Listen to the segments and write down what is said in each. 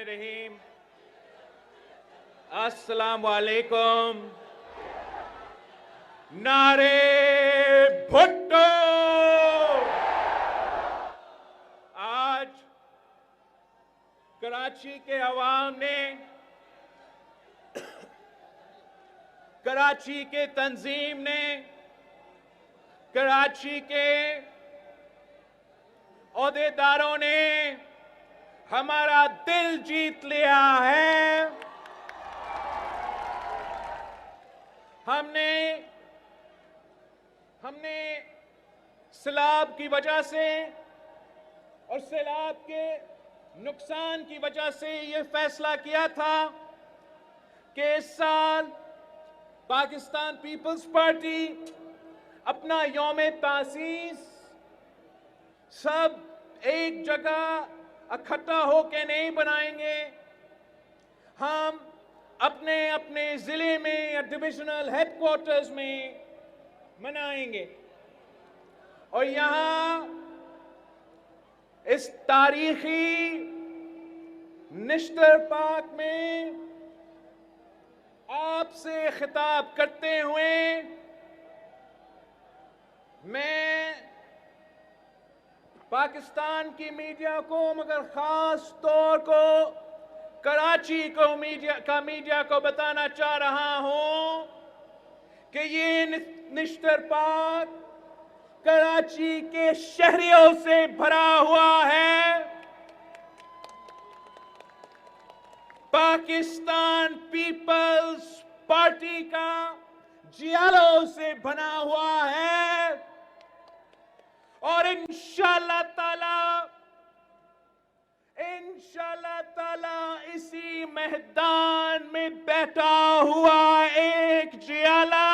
बिस्मिल्लाहिर्रहमानिर्रहीम। अस्सलाम वालेकुम। नारे भुट्टो। आज कराची के अवाम ने, कराची के तंजीम ने, कराची के ओहदेदारों ने हमारा दिल जीत लिया है। हमने सैलाब की वजह से और सैलाब के नुकसान की वजह से ये फैसला किया था कि इस साल पाकिस्तान पीपल्स पार्टी अपना यौम तासीस सब एक जगह इकट्ठा होकर नहीं बनाएंगे। हम अपने अपने जिले में या डिविजनल हेडक्वार्टर्स में मनाएंगे और यहां इस तारीखी निश्तर पार्क में आपसे खिताब करते हुए मैं पाकिस्तान की मीडिया को, मगर खास तौर को कराची को मीडिया को बताना चाह रहा हूं कि ये निश्तर पार्क कराची के शहरियों से भरा हुआ है। पाकिस्तान पीपल्स पार्टी का जियालों से बना हुआ है और इंशाअल्लाह ताला इसी मैदान में बैठा हुआ एक जियाला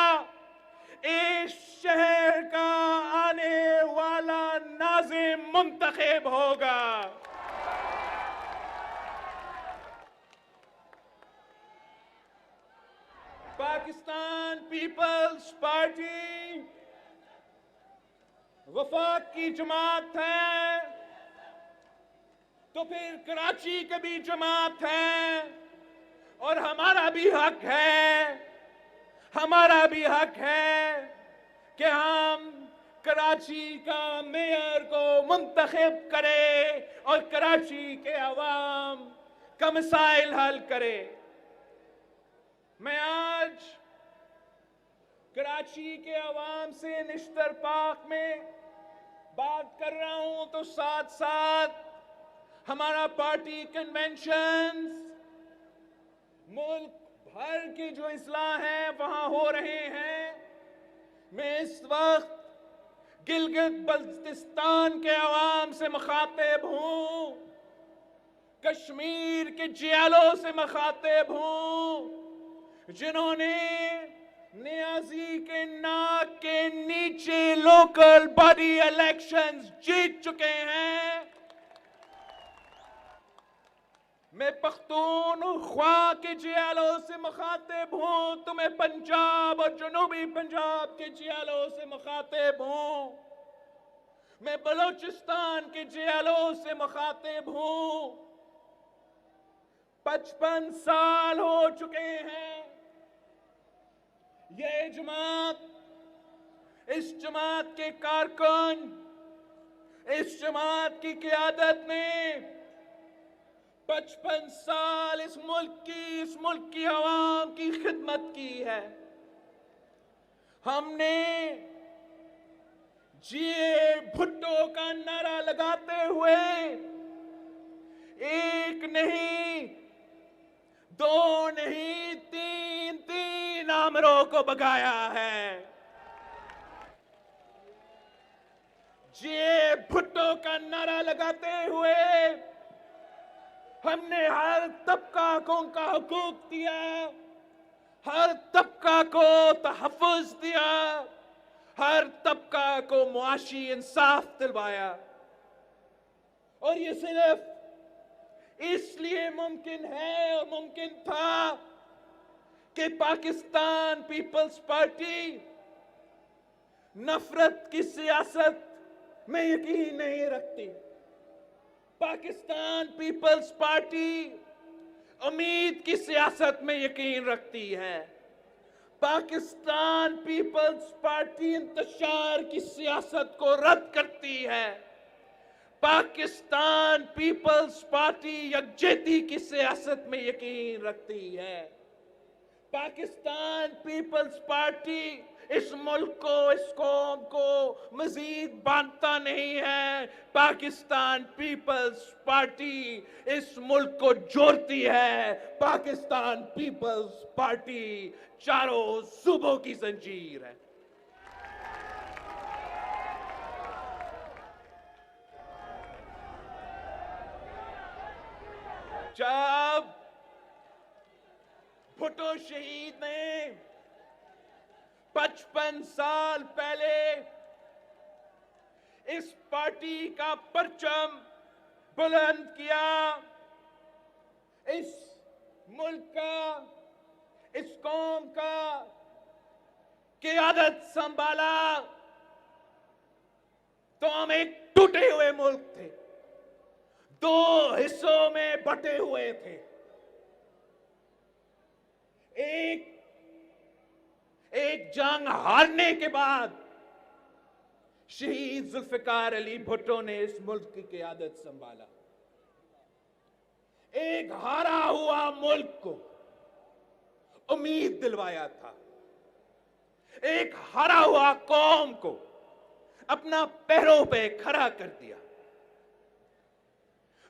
इस शहर का आने वाला नाज़िम मुंतखब होगा। पाकिस्तान पीपल्स पार्टी वफाक की जमात है तो फिर कराची की भी जमात है और हमारा भी हक है कि हम कराची का मेयर को मुंतखब करें और कराची के अवाम का मसाइल हल करें। मैं आज कराची के अवाम से निश्तर पार्क में बात कर रहा हूं तो साथ साथ हमारा पार्टी कन्वेंशंस मुल्क भर के जो इजला हैं वहां हो रहे हैं। मैं इस वक्त गिलगित बल्तिस्तान के अवाम से मुखातिब हूं, कश्मीर के जियालों से मुखातिब हूं जिन्होंने नियाजी के नाक के नीचे लोकल बॉडी इलेक्शंस जीत चुके हैं। मैं पख्तूनख्वा के जियालों से मुखातिब हूं, तो मैं पंजाब और जनूबी पंजाब के जियालों से मुखातिब हूं, मैं बलूचिस्तान के जियालों से मुखातिब हूं। 55 साल हो चुके हैं ये जमात, इस जमात के कारकुन, इस जमात की क़यादत ने 55 साल इस मुल्क की आवाम की खिदमत की है। हमने जिए भुट्टो का नारा लगाते हुए एक नहीं, दो नहीं, तीन आमरों को भगाया है। जिए भुट्टो का नारा लगाते हुए हमने हर तबका को उनका हुकूक दिया, हर तबका को तहफ़्फ़ुज़ दिया, हर तबका को मुआशी इंसाफ दिलवाया। और ये सिर्फ इसलिए मुमकिन है और मुमकिन था कि पाकिस्तान पीपल्स पार्टी नफरत की सियासत में यकीन नहीं रखती। पाकिस्तान पीपल्स पार्टी उम्मीद की सियासत में यकीन रखती है। पाकिस्तान पीपल्स पार्टी इंतशार की सियासत को रद्द करती है। पाकिस्तान पीपल्स पार्टी यकजहती की सियासत में यकीन रखती है। पाकिस्तान पीपल्स पार्टी इस मुल्क को, इस कौम को मजीद बांटता नहीं है। पाकिस्तान पीपल्स पार्टी इस मुल्क को जोड़ती है। पाकिस्तान पीपल्स पार्टी चारों सूबों की जंजीर है। जब भुट्टो शहीद ने 55 साल पहले इस पार्टी का परचम बुलंद किया, इस मुल्क का, इस कौम का क़यादत संभाला, तो हम एक टूटे हुए मुल्क थे, दो हिस्सों में बटे हुए थे। एक जंग हारने के बाद शहीद जुल्फिकार अली भुट्टो ने इस मुल्क की क़यादत संभाला। एक हारा हुआ मुल्क को उम्मीद दिलवाया था। एक हारा हुआ कौम को अपना पैरों पे खड़ा कर दिया।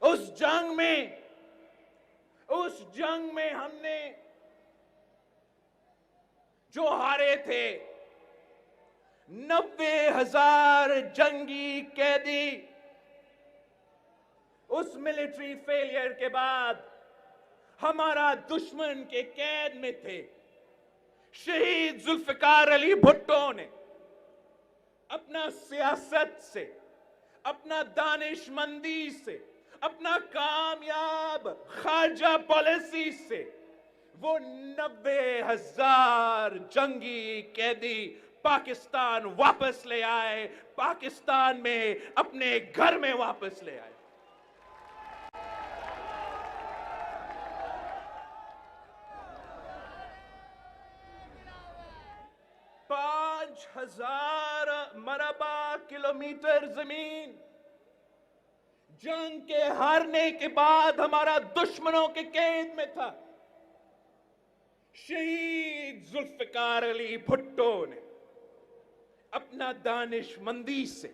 उस जंग में हमने जो हारे थे, 90,000 जंगी कैदी उस मिलिट्री फेलियर के बाद हमारा दुश्मन के कैद में थे। शहीद जुल्फिकार अली भुट्टो ने अपना सियासत से, अपना दानिशमंदी से, अपना कामयाब खारजा पॉलिसी से वो 90,000 जंगी कैदी पाकिस्तान वापस ले आए, पाकिस्तान में अपने घर में वापस ले आए। पांच 5,000 मरबा किलोमीटर जमीन जंग के हारने के बाद हमारा दुश्मनों के कैद में था। शहीद जुल्फिकार अली भुट्टो ने अपना दानिशमंदी से,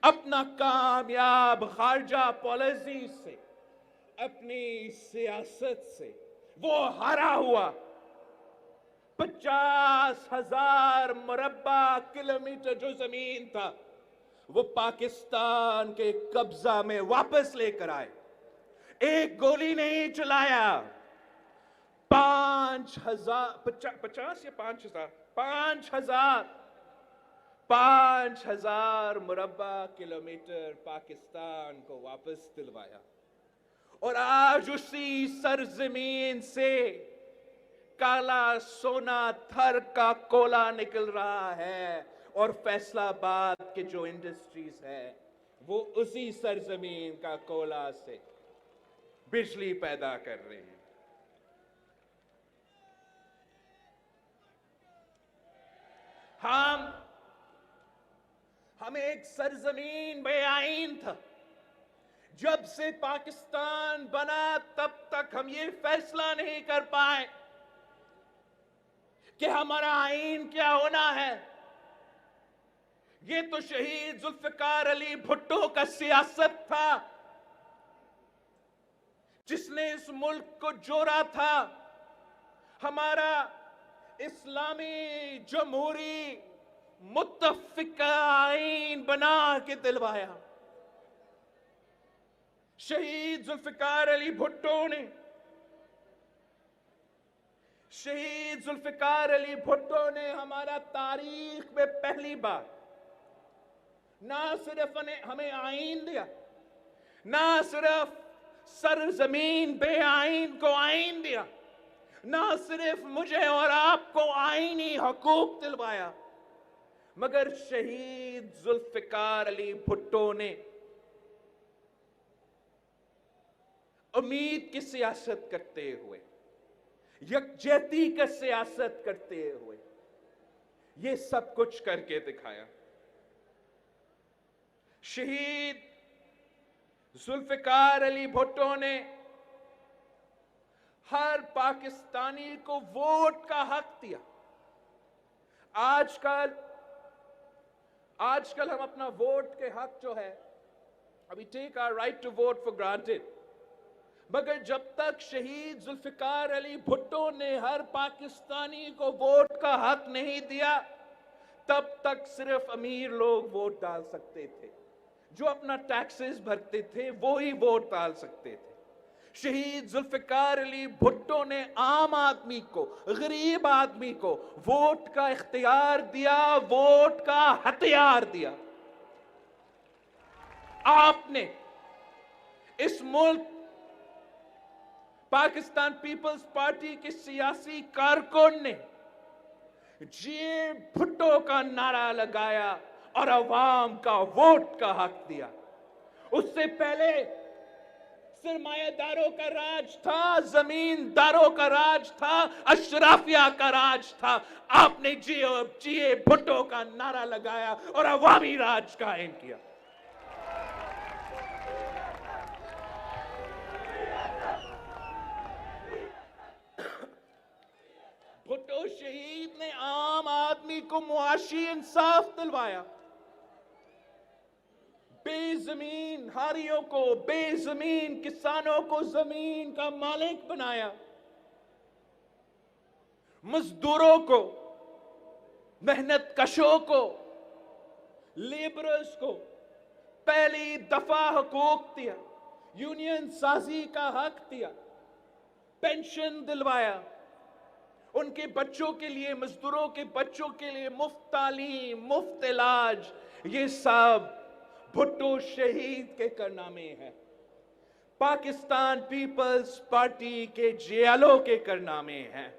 अपना कामयाब खारजा पॉलिसी से, अपनी सियासत से वो हारा हुआ 50,000 मुरब्बा किलोमीटर जो जमीन था वो पाकिस्तान के कब्जा में वापस लेकर आए। एक गोली नहीं चलाया। 5,000 मुरब्बा किलोमीटर पाकिस्तान को वापस दिलवाया। और आज उसी सरजमीन से काला सोना थर का कोला निकल रहा है और फैसलाबाद के जो इंडस्ट्रीज है वो उसी सरजमीन का कोला से बिजली पैदा कर रहे हैं। हम एक सरजमीन बेआईन था। जब से पाकिस्तान बना तब तक हम ये फैसला नहीं कर पाए कि हमारा आईन क्या होना है। ये तो शहीद जुल्फिकार अली भुट्टो का सियासत था जिसने इस मुल्क को जोड़ा था। हमारा इस्लामी जमहूरी मुत्तफिका आईन बना के दिलवाया। शहीद जुल्फिकार अली भुट्टो ने हमारा तारीख में पहली बार ना सिर्फ हमें आईन दिया, ना सिर्फ सरजमीन बे आईन को आईन दिया, ना सिर्फ मुझे और आपको आईनी हकूक दिलवाया, मगर शहीद जुल्फिकार अली भुट्टो ने उम्मीद की सियासत करते हुए, यकजहती का सियासत करते हुए ये सब कुछ करके दिखाया। शहीद जुल्फिकार अली भुट्टो ने हर पाकिस्तानी को वोट का हक दिया। आजकल हम अपना वोट के हक जो है, we take our right to vote for granted, मगर जब तक शहीद जुल्फिकार अली भुट्टो ने हर पाकिस्तानी को वोट का हक नहीं दिया, तब तक सिर्फ अमीर लोग वोट डाल सकते थे। जो अपना टैक्सेस भरते थे वो ही वोट डाल सकते थे। शहीद जुल्फिकार अली भुट्टो ने आम आदमी को, गरीब आदमी को वोट का इख्तियार दिया, वोट का हथियार दिया। आपने इस मुल्क पाकिस्तान पीपल्स पार्टी के सियासी कारकुन ने जिए भुट्टो का नारा लगाया और अवाम का वोट का हक दिया। उससे पहले सरमायादारों का राज था, जमींदारों का राज था, अशराफिया का राज था। आपने जिए भुट्टो का नारा लगाया और अवामी राज कायम किया। भुट्टो शहीद ने आम आदमी को मुआशी इंसाफ दिलवाया, बेजमीन हारियों को, बेजमीन किसानों को जमीन का मालिक बनाया, मजदूरों को, मेहनत कशों को, लेबरर्स को पहली दफा हुकूक दिया, यूनियन साजी का हक दिया, पेंशन दिलवाया, उनके बच्चों के लिए, मजदूरों के बच्चों के लिए मुफ्त तालीम, मुफ्त इलाज, ये सब भुट्टो शहीद के कारनामे हैं। पाकिस्तान पीपल्स पार्टी के जियालों के कारनामे हैं।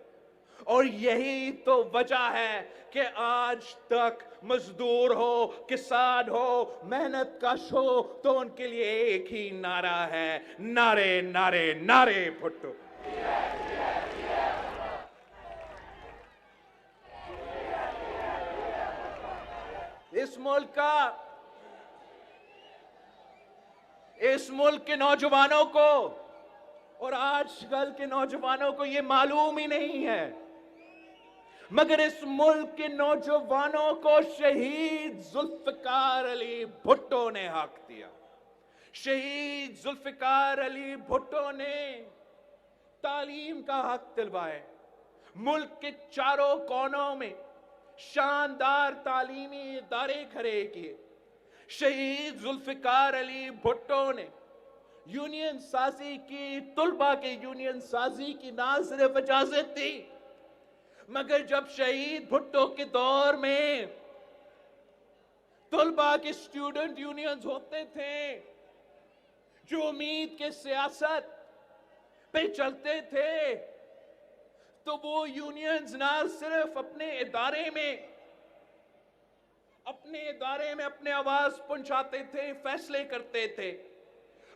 और यही तो वजह है कि आज तक मजदूर हो, किसान हो, मेहनत कश हो, तो उनके लिए एक ही नारा है, नारे नारे नारे भुट्टो। इस मुल्क के नौजवानों को और आजकल के नौजवानों को यह मालूम ही नहीं है, मगर इस मुल्क के नौजवानों को शहीद जुल्फिकार अली भुट्टो ने हक दिया। शहीद जुल्फिकार अली भुट्टो ने तालीम का हक दिलवाए, मुल्क के चारों कोनों में शानदार तालीमी इदारे खड़े किए। शहीद जुल्फिकार अली भुट्टो ने यूनियन साजी की, तुलबा के यूनियन साजी की ना सिर्फ इजाजत दी, मगर जब शहीद भुट्टो के दौर में तुलबा के स्टूडेंट यूनियंस होते थे, जो उम्मीद के सियासत पे चलते थे, तो वो यूनियंस ना सिर्फ अपने इदारे में अपने आवाज पहुंचाते थे, फैसले करते थे,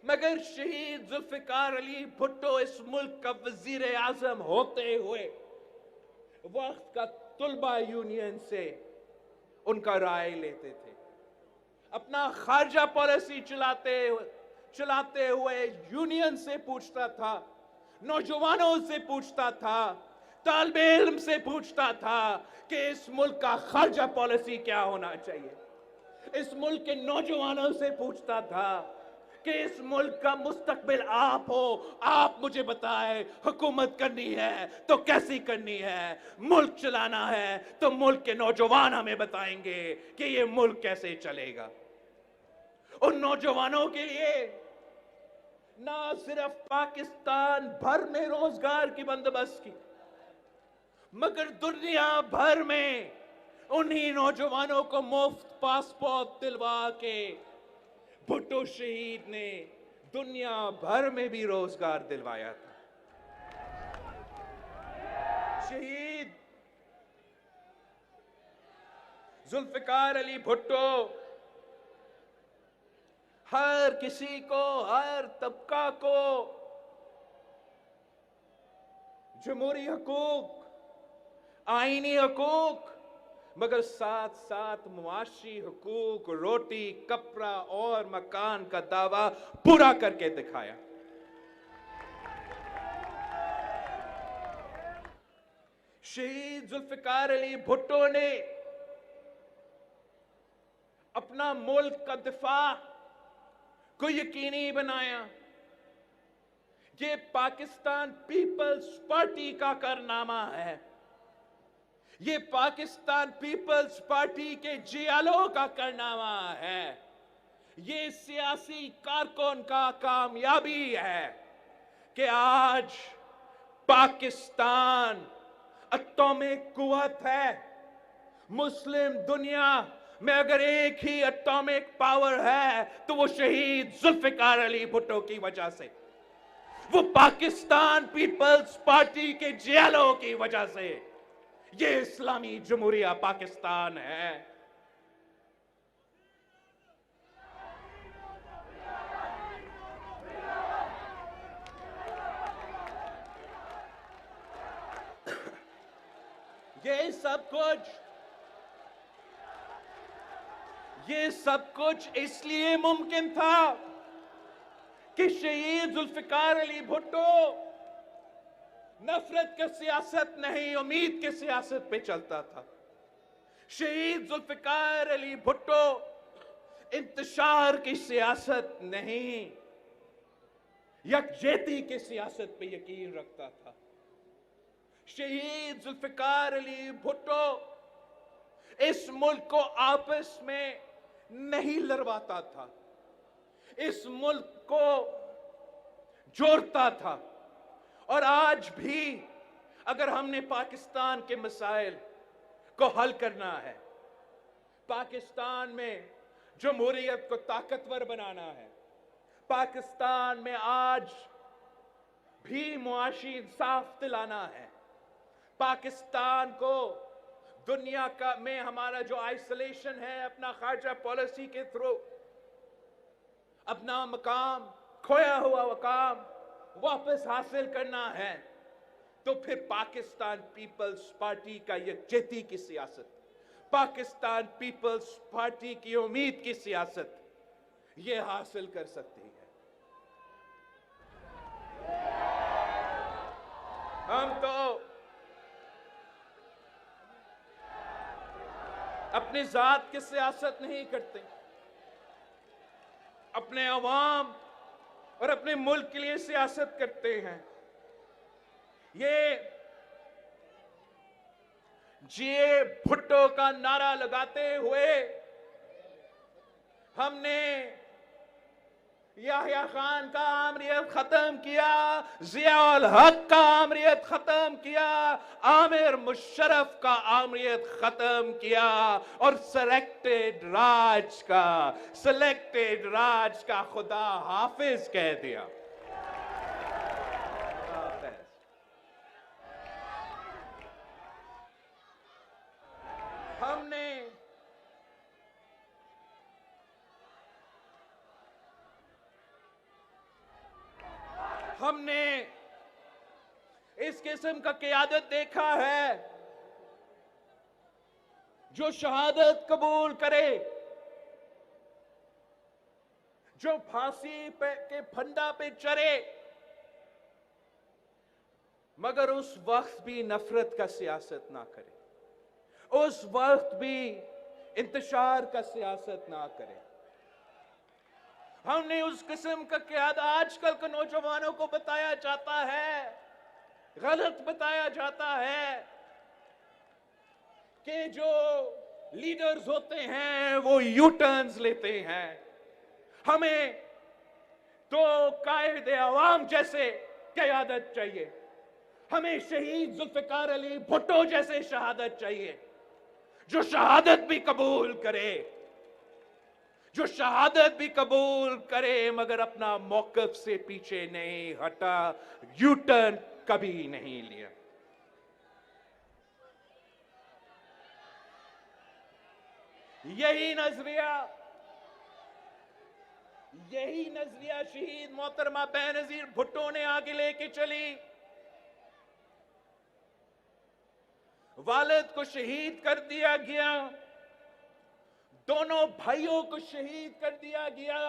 मगर शहीद जुल्फिकार अली भुट्टो इस मुल्क का वजीर आजम होते हुए वक्त का तुलबा यूनियन से उनका राय लेते थे। अपना खारजा पॉलिसी चलाते हुए यूनियन से पूछता था, नौजवानों से पूछता था, तालिबे इल्म से पूछता था कि इस मुल्क का खारजा पॉलिसी क्या होना चाहिए। इस मुल्क के नौजवानों से पूछता था कि इस मुल्क का मुस्तकबिल आप हो, आप मुझे बताएं, हुकूमत करनी है तो कैसी करनी है, मुल्क चलाना है तो मुल्क के नौजवान हमें बताएंगे कि ये मुल्क कैसे चलेगा। उन नौजवानों के लिए ना सिर्फ पाकिस्तान भर में रोजगार की बंदोबस्त की, मगर दुनिया भर में उन्हीं नौजवानों को मुफ्त पासपोर्ट दिलवा के भुट्टो शहीद ने दुनिया भर में भी रोजगार दिलवाया था। शहीद जुल्फिकार अली भुट्टो हर किसी को, हर तबका को जमहूरी हकूक, आईनी हकूक, मगर साथ साथ मुआशी हकूक, रोटी, कपड़ा और मकान का दावा पूरा करके दिखाया। शहीद जुल्फिकार अली भुट्टो ने अपना मुल्क का दिफा को यकीनी बनाया। ये पाकिस्तान पीपल्स पार्टी का कारनामा है। ये पाकिस्तान पीपल्स पार्टी के जियालों का कारनामा है। ये सियासी कारकुन का कामयाबी है कि आज पाकिस्तान एटॉमिक कुव्वत है। मुस्लिम दुनिया में अगर एक ही एटॉमिक पावर है तो वो शहीद जुल्फिकार अली भुट्टो की वजह से, वो पाकिस्तान पीपल्स पार्टी के जियालों की वजह से। ये इस्लामी जमहूरिया पाकिस्तान है। ये सब कुछ इसलिए मुमकिन था कि शहीद जुल्फिकार अली भुट्टो नफरत की सियासत नहीं, उम्मीद की सियासत पे चलता था। शहीद जुल्फिकार अली भुट्टो इंतशार की सियासत नहीं, यकजहती की सियासत पे यकीन रखता था। शहीद जुल्फिकार अली भुट्टो इस मुल्क को आपस में नहीं लड़वाता था, इस मुल्क को जोड़ता था। और आज भी अगर हमने पाकिस्तान के मसाइल को हल करना है, पाकिस्तान में जमहूरियत को ताकतवर बनाना है, पाकिस्तान में आज भी मुआशी इंसाफ दिलाना है, पाकिस्तान को दुनिया का में हमारा जो आइसोलेशन है, अपना खारजा पॉलिसी के थ्रू अपना मकाम, खोया हुआ मकाम वापस हासिल करना है, तो फिर पाकिस्तान पीपल्स पार्टी का यकजहती की सियासत, पाकिस्तान पीपल्स पार्टी की उम्मीद की सियासत ये हासिल कर सकती है। हम तो अपनी जात की सियासत नहीं करते, अपने अवाम और अपने मुल्क के लिए सियासत करते हैं। ये जिए भुट्टो का नारा लगाते हुए हमने याह्या खान का आमरीत खत्म किया, जियाउल हक का आमरीत खत्म किया, आमिर मुशर्रफ का आमरीत खत्म किया और सिलेक्टेड राज का खुदा हाफिज कह दिया। हमने इस किस्म का क़यादत देखा है जो शहादत कबूल करे, जो फांसी के फंदा पे चढ़े, मगर उस वक्त भी नफरत का सियासत ना करे, उस वक्त भी इंतशार का सियासत ना करे। हमने उस किस्म का क़यादत आजकल के नौजवानों को बताया जाता है, गलत बताया जाता है कि जो लीडर्स होते हैं वो यू टर्न्स लेते हैं। हमें तो कायदे अवाम जैसे क़यादत चाहिए, हमें शहीद जुल्फिकार अली भुट्टो जैसे शहादत चाहिए, जो शहादत भी कबूल करे, जो शहादत भी कबूल करे मगर अपना मौक़िफ़ से पीछे नहीं हटा, यू टर्न कभी नहीं लिया। यही नजरिया शहीद मोहतरमा बेनज़ीर भुट्टो ने आगे लेके चली। वालिद को शहीद कर दिया गया, दोनों भाइयों को शहीद कर दिया गया,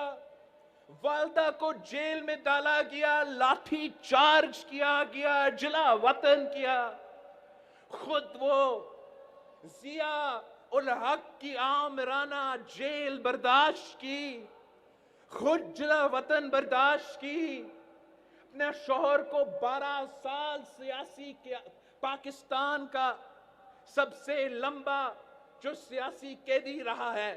वालदा को जेल में डाला गया, लाठी चार्ज किया गया, जला वतन किया। खुद वो जिया उल हक की आमिराना जेल बर्दाश्त की, खुद जला वतन बर्दाश्त की, अपने शौहर को 12 साल सियासी के पाकिस्तान का सबसे लंबा जो सियासी कैदी रहा है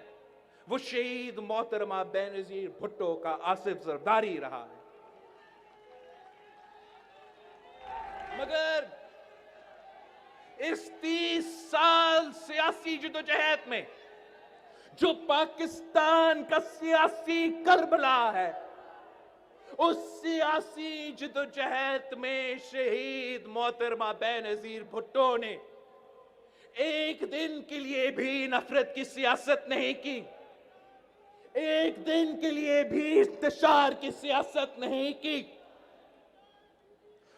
वो शहीद मोहतरमा बेनजीर भुट्टो का आसिफ जरदारी रहा है। मगर इस 30 साल सियासी जदोजहद में जो पाकिस्तान का सियासी करबला है, उस सियासी जदोजहद में शहीद मोहतरमा बेनजीर भुट्टो ने एक दिन के लिए भी नफरत की सियासत नहीं की, एक दिन के लिए भी इंतशार की सियासत नहीं की।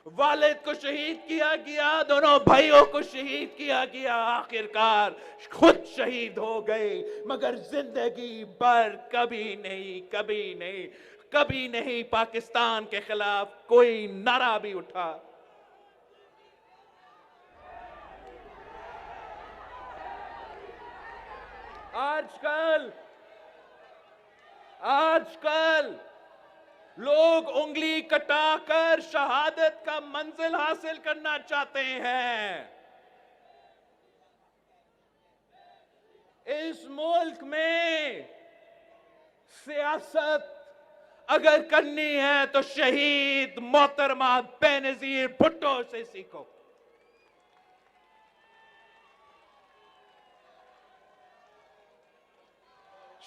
वालिद को शहीद किया गया, दोनों भाइयों को शहीद किया गया, आखिरकार खुद शहीद हो गए, मगर जिंदगी भर कभी नहीं, कभी नहीं, कभी नहीं पाकिस्तान के खिलाफ कोई नारा भी उठा। आजकल लोग उंगली कटाकर शहादत का मंजिल हासिल करना चाहते हैं। इस मुल्क में सियासत अगर करनी है तो शहीद मोहतरमा बेनजीर भुट्टो से सीखो।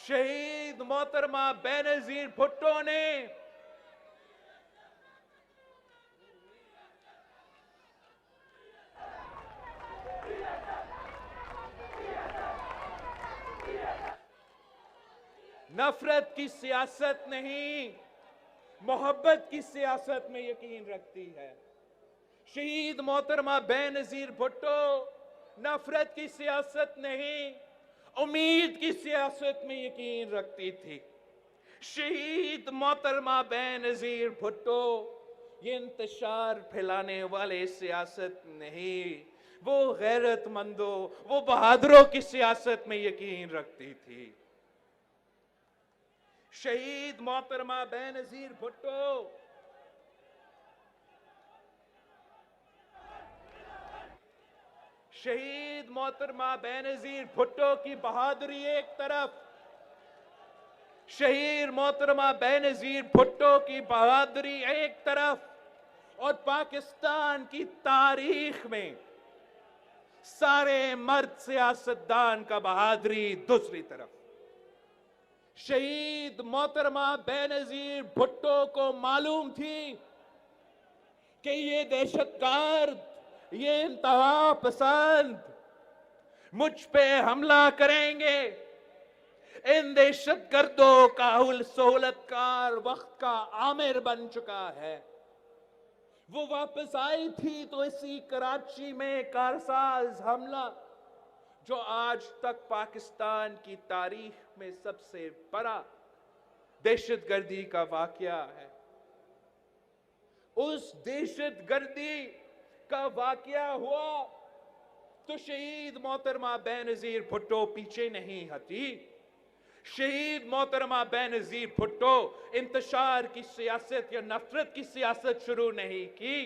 शहीद मोहतरमा बेनजीर भुट्टो ने नफरत की सियासत नहीं, मोहब्बत की सियासत में यकीन रखती है। शहीद मोहतरमा बेनजीर भुट्टो नफरत की सियासत नहीं, उम्मीद की सियासत में यकीन रखती थी। शहीद मोहतरमा बेनजीर भुट्टो ये इंतशार फैलाने वाले सियासत नहीं, वो गैरतमंदों, वो बहादुरों की सियासत में यकीन रखती थी। शहीद मोहतरमा बेनजीर भुट्टो शहीद मोहतरमा बेनजीर भुट्टो की बहादुरी एक तरफ, शहीद मोहतरमा बेनजीर भुट्टो की बहादुरी एक तरफ, और पाकिस्तान की तारीख में सारे मर्द सियासतदान का बहादुरी दूसरी तरफ। शहीद मोहतरमा बेनजीर भुट्टो को मालूम थी कि ये दहशतगर्द, ये इंतहा पसंद मुझ पे हमला करेंगे। इन दहशतगर्दों का सहूलतकार वक्त का आमिर बन चुका है। वो वापस आई थी तो इसी कराची में कारसाज हमला, जो आज तक पाकिस्तान की तारीख में सबसे बड़ा दहशतगर्दी का वाकया है। उस दहशतगर्दी का वाकया हुआ तो शहीद मोहतरमा बेनजीर भुट्टो पीछे नहीं हटी। शहीद मोहतरमा बेनजीर भुट्टो इंतशार की सियासत या नफरत की सियासत शुरू नहीं की।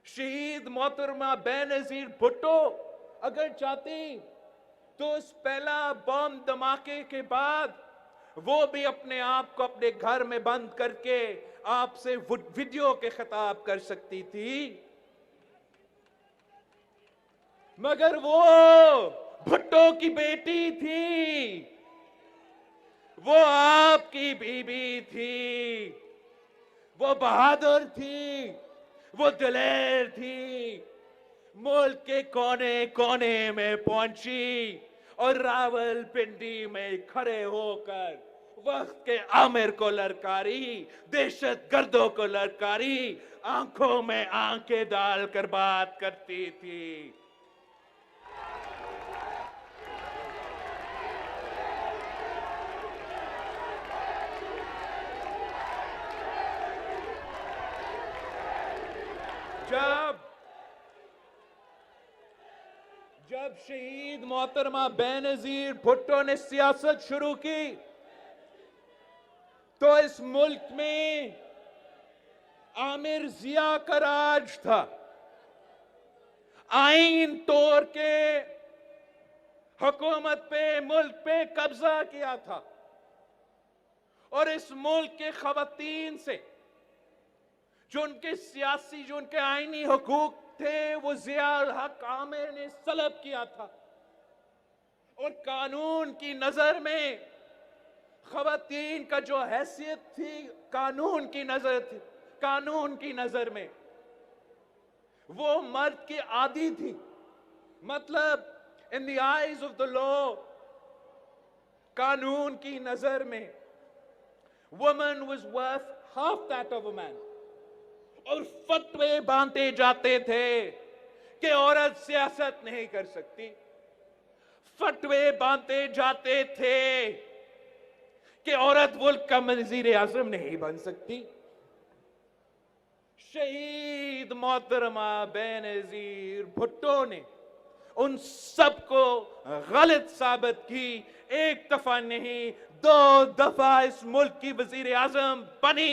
शहीद मोहतरमा बेनजीर भुट्टो अगर चाहती तो उस पहला बम धमाके के बाद वो भी अपने आप को अपने घर में बंद करके आपसे वीडियो के खिताब कर सकती थी, मगर वो भुट्टो की बेटी थी, वो आपकी बीबी थी, वो बहादुर थी, वो दिलेर थी। मुल्क के कोने कोने में पहुंची और रावलपिंडी में खड़े होकर वक्त के आमिर को ललकारी, दहशतगर्दों को ललकारी, आंखों में आंखें डालकर बात करती थी। शहीद मोहतरमा बेनजीर भुट्टो ने सियासत शुरू की तो इस मुल्क में आमिर जिया का राज था। आईन तोड़ के हुकूमत पे, मुल्क पे कब्जा किया था और इस मुल्क के खवातीन से जो उनके सियासी, जो उनके आईनी हुकूक थे, वो जियाउल हक आमिर ने सलब किया था। और कानून की नजर में खवातीन का जो हैसियत थी, कानून की नजर में वो मर्द की आदी थी। मतलब in the eyes of the law, कानून की नजर में woman was worth half that of a man. और फतवे बांधे जाते थे कि औरत सियासत नहीं कर सकती। फतवे बांधे जाते थे कि औरत मुल्क का वज़ीर आज़म नहीं बन सकती। शहीद मोहतरमा बेनजीर भुट्टो ने उन सबको गलत साबित की। एक दफा नहीं, 2 दफा इस मुल्क की वज़ीर आज़म बनी।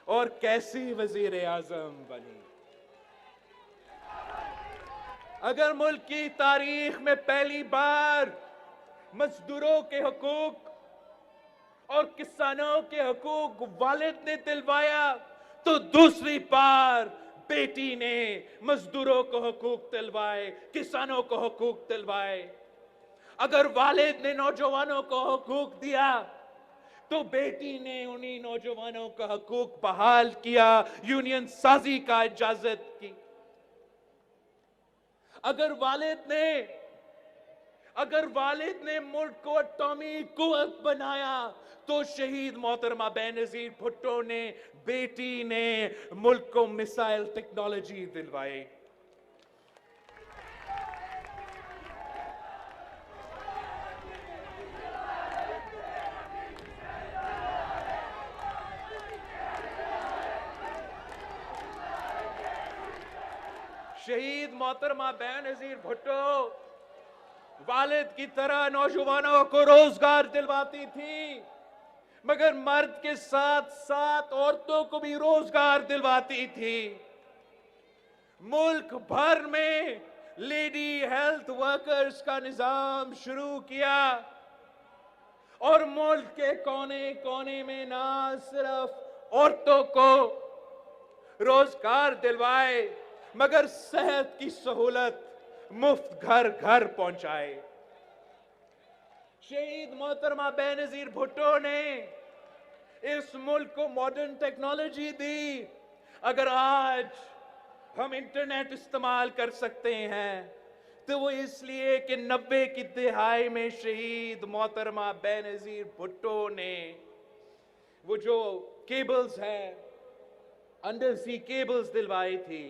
और कैसी वज़ीर आज़म बनी। अगर मुल्क की तारीख में पहली बार मजदूरों के हुकूक और किसानों के हुकूक वालिद ने दिलवाया, तो दूसरी बार बेटी ने मजदूरों को हुकूक दिलवाए, किसानों को हुकूक दिलवाए। अगर वालिद ने नौजवानों को हुकूक दिया, तो बेटी ने उन्हीं नौजवानों का हुकूक बहाल किया, यूनियन साजी का इजाजत की। अगर वालिद ने मुल्क को अटॉमी कुव्वत बनाया, तो शहीद मोहतरमा बेनजीर भुट्टो ने, बेटी ने मुल्क को मिसाइल टेक्नोलॉजी दिलवाई। शहीद मोहतरमा बेनजीर भुट्टो वालिद की तरह नौजवानों को रोजगार दिलवाती थी, मगर मर्द के साथ साथ औरतों को भी रोजगार दिलवाती थी। मुल्क भर में लेडी हेल्थ वर्कर्स का निजाम शुरू किया और मुल्क के कोने कोने में ना सिर्फ औरतों को रोजगार दिलवाए, मगर सेहत की सहूलत मुफ्त घर घर पहुंचाए। शहीद मोहतरमा बेनजीर भुट्टो ने इस मुल्क को मॉडर्न टेक्नोलॉजी दी। अगर आज हम इंटरनेट इस्तेमाल कर सकते हैं, तो वो इसलिए कि 90 की दिहाई में शहीद मोहतरमा बेनजीर भुट्टो ने वो जो केबल्स हैं, अंडर सी केबल्स दिलवाई थी।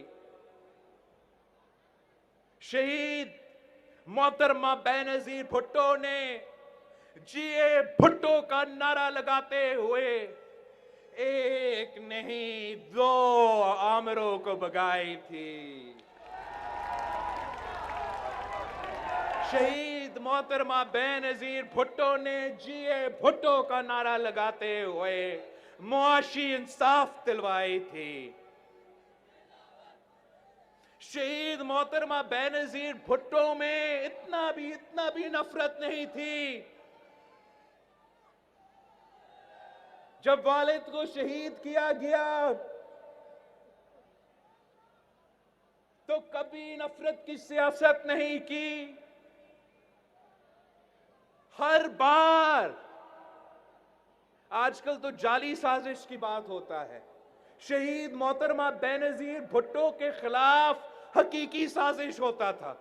शहीद मोहतरमा बेनजीर भुट्टो ने जिए भुट्टो का नारा लगाते हुए एक नहीं 2 आमिरों को भगाई थी। शहीद मोहतरमा बेनजीर भुट्टो ने जिए भुट्टो का नारा लगाते हुए मुआशी इंसाफ दिलवाई थी। शहीद मोहतरमा बेनजीर भुट्टो में इतना भी नफरत नहीं थी। जब वालिद को शहीद किया गया, तो कभी नफरत की सियासत नहीं की। हर बार, आजकल तो जाली साजिश की बात होता है, शहीद मोहतरमा बेनजीर भुट्टो के खिलाफ हकीकी साजिश होता था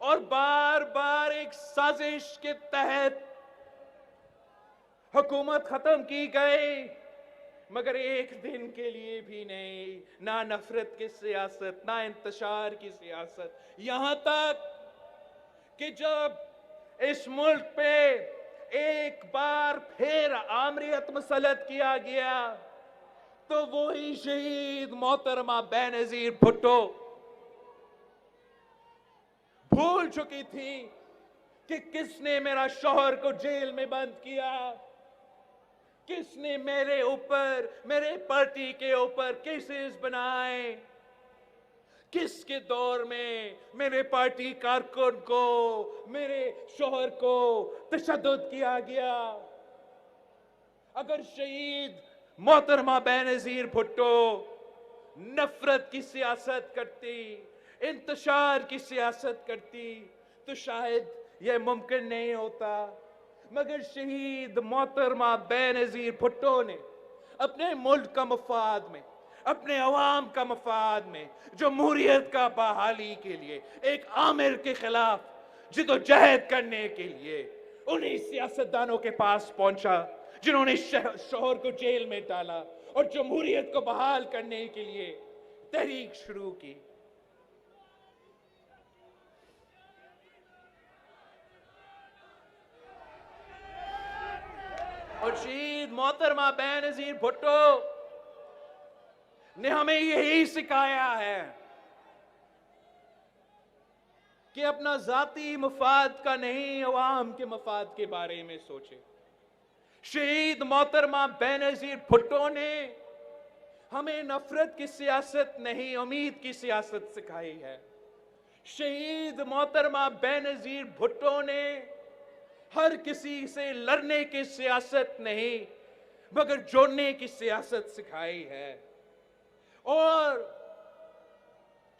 और बार बार एक साजिश के तहत हुकूमत खत्म की गई, मगर एक दिन के लिए भी नहीं। ना नफरत की सियासत, ना इंतशार की सियासत। यहां तक कि जब इस मुल्क पे एक बार फिर आमरीत मुसल्लत किया गया, तो वही शहीद मोहतरमा बेनजीर भुट्टो भूल चुकी थी कि किसने मेरा शौहर को जेल में बंद किया, किसने मेरे ऊपर, मेरे पार्टी के ऊपर केसेस बनाए, किसके दौर में मेरे पार्टी कारकुन को, मेरे शौहर को तशद्दुद किया गया। अगर शहीद मोहतरमा बेनजीर भुट्टो नफरत की सियासत करती, इंतशार की सियासत करती, तो शायद यह मुमकिन नहीं होता। मगर शहीद मोहतरमा बेनजीर भुट्टो ने अपने मुल्क का मफाद में, अपने अवाम का मफाद में, जमहूरियत का बहाली के लिए, एक आमिर के खिलाफ जिदोजहद करने के लिए उन्हीं सियासतदानों के पास पहुंचा जिन्होंने शौहर को जेल में डाला और जमहूरियत को बहाल करने के लिए तहरीक शुरू की। और शहीद मोहतरमा बेनजीर भुट्टो ने हमें यही सिखाया है कि अपना जाती मफाद का नहीं, अवाम के मफाद के बारे में सोचे। शहीद मोहतरमा बेनजीर भुट्टो ने हमें नफरत की सियासत नहीं, उम्मीद की सियासत सिखाई है। शहीद मोहतरमा बेनजीर भुट्टो ने हर किसी से लड़ने की सियासत नहीं, मगर जोड़ने की सियासत सिखाई है। और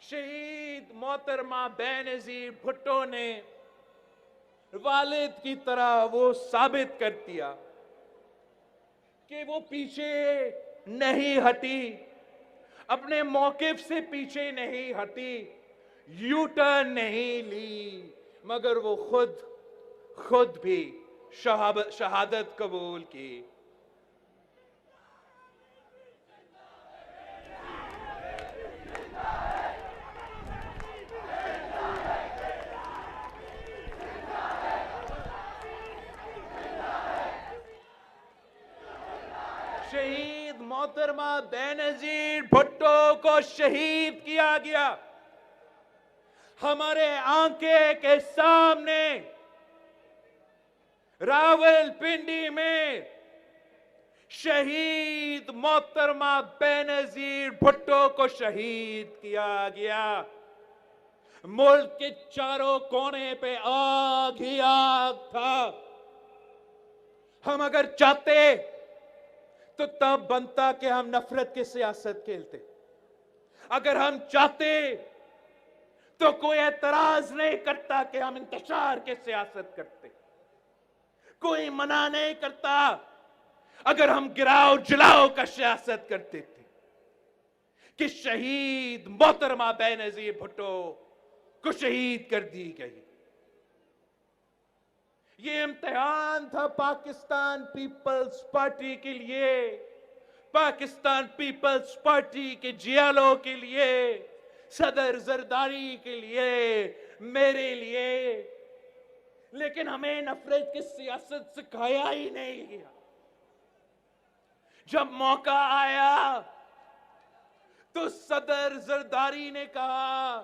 शहीद मोहतरमा बेनजीर भुट्टो ने वालिद की तरह वो साबित कर दिया कि वो पीछे नहीं हटी, अपने मौकिफ से पीछे नहीं हटी, यू टर्न नहीं ली, मगर वो खुद भी शहादत कबूल की। शहीद मोहतरमा बेनजीर भुट्टो को शहीद किया गया हमारे आंखें के सामने। रावलपिंडी में शहीद मोहतरमा बेनजीर भुट्टो को शहीद किया गया। मुल्क के चारों कोने पे आग ही आग था। हम अगर चाहते तो तब बनता कि हम नफरत की सियासत खेलते। अगर हम चाहते तो कोई एतराज नहीं करता कि हम इंतशार की सियासत करते। कोई मना नहीं करता अगर हम गिराओ जलाओ का सियासत करते थे। कि शहीद मोहतरमा बेनजीर भुट्टो को शहीद कर दी गई। ये इम्तिहान था पाकिस्तान पीपल्स पार्टी के लिए, पाकिस्तान पीपल्स पार्टी के जियालों के लिए, सदर जरदारी के लिए, मेरे लिए। लेकिन हमें नफरत की सियासत सिखाया ही नहीं गया। जब मौका आया तो सदर जरदारी ने कहा,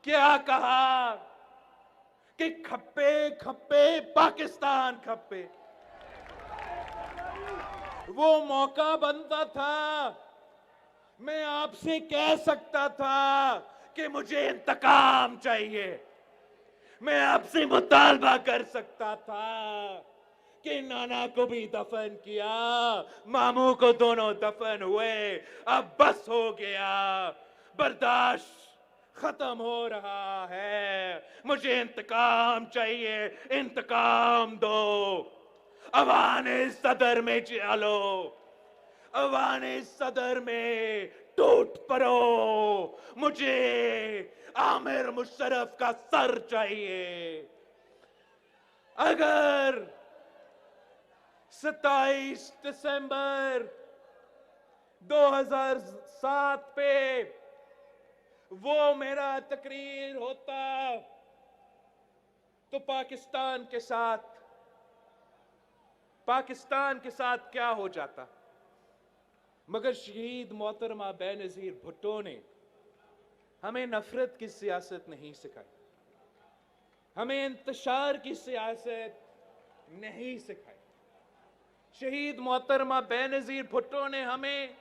क्या कहा कि खप्पे खप्पे पाकिस्तान खप्पे। वो मौका बनता था, मैं आपसे कह सकता था कि मुझे इंतकाम चाहिए। मैं आपसे मुतालबा कर सकता था कि नाना को भी दफन किया, मामू को दोनों दफन हुए, अब बस हो गया, बर्दाश्त खत्म हो रहा है, मुझे इंतकाम चाहिए, इंतकाम दो। अवाने सदर में चलो, अवाने सदर में टूट पड़ो, मुझे आमिर मुशर्रफ का सर चाहिए। अगर 27 दिसंबर 2007 पे वो मेरा तकरीर होता तो पाकिस्तान के साथ क्या हो जाता। मगर शहीद मोहतरमा बेनजीर भुट्टो ने हमें नफरत की सियासत नहीं सिखाई। हमें इंतशार की सियासत नहीं सिखाई। शहीद मोहतरमा बेनजीर भुट्टो ने हमें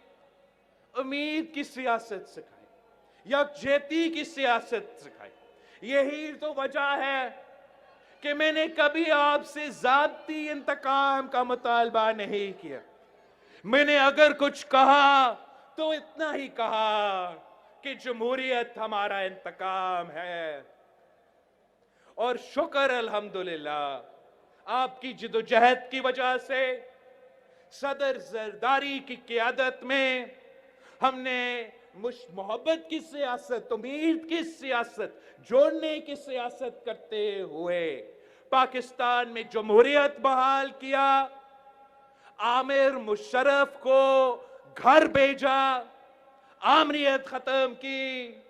उम्मीद की सियासत सिखाई, यकजहती की सियासत सिखाई। यही तो वजह है कि मैंने कभी आपसे ज़ाती इंतकाम का मुतालबा नहीं किया। मैंने अगर कुछ कहा तो इतना ही कहा कि जमहूरियत हमारा इंतकाम है। और शुक्र अल्हम्दुलिल्लाह आपकी जिदोजहद की वजह से सदर जरदारी की क़यादत में हमने मोहब्बत की सियासत, उम्मीद की सियासत, जोड़ने की सियासत करते हुए पाकिस्तान में जमहूरियत बहाल किया, आमिर मुशर्रफ को घर भेजा, आमरीत खत्म की,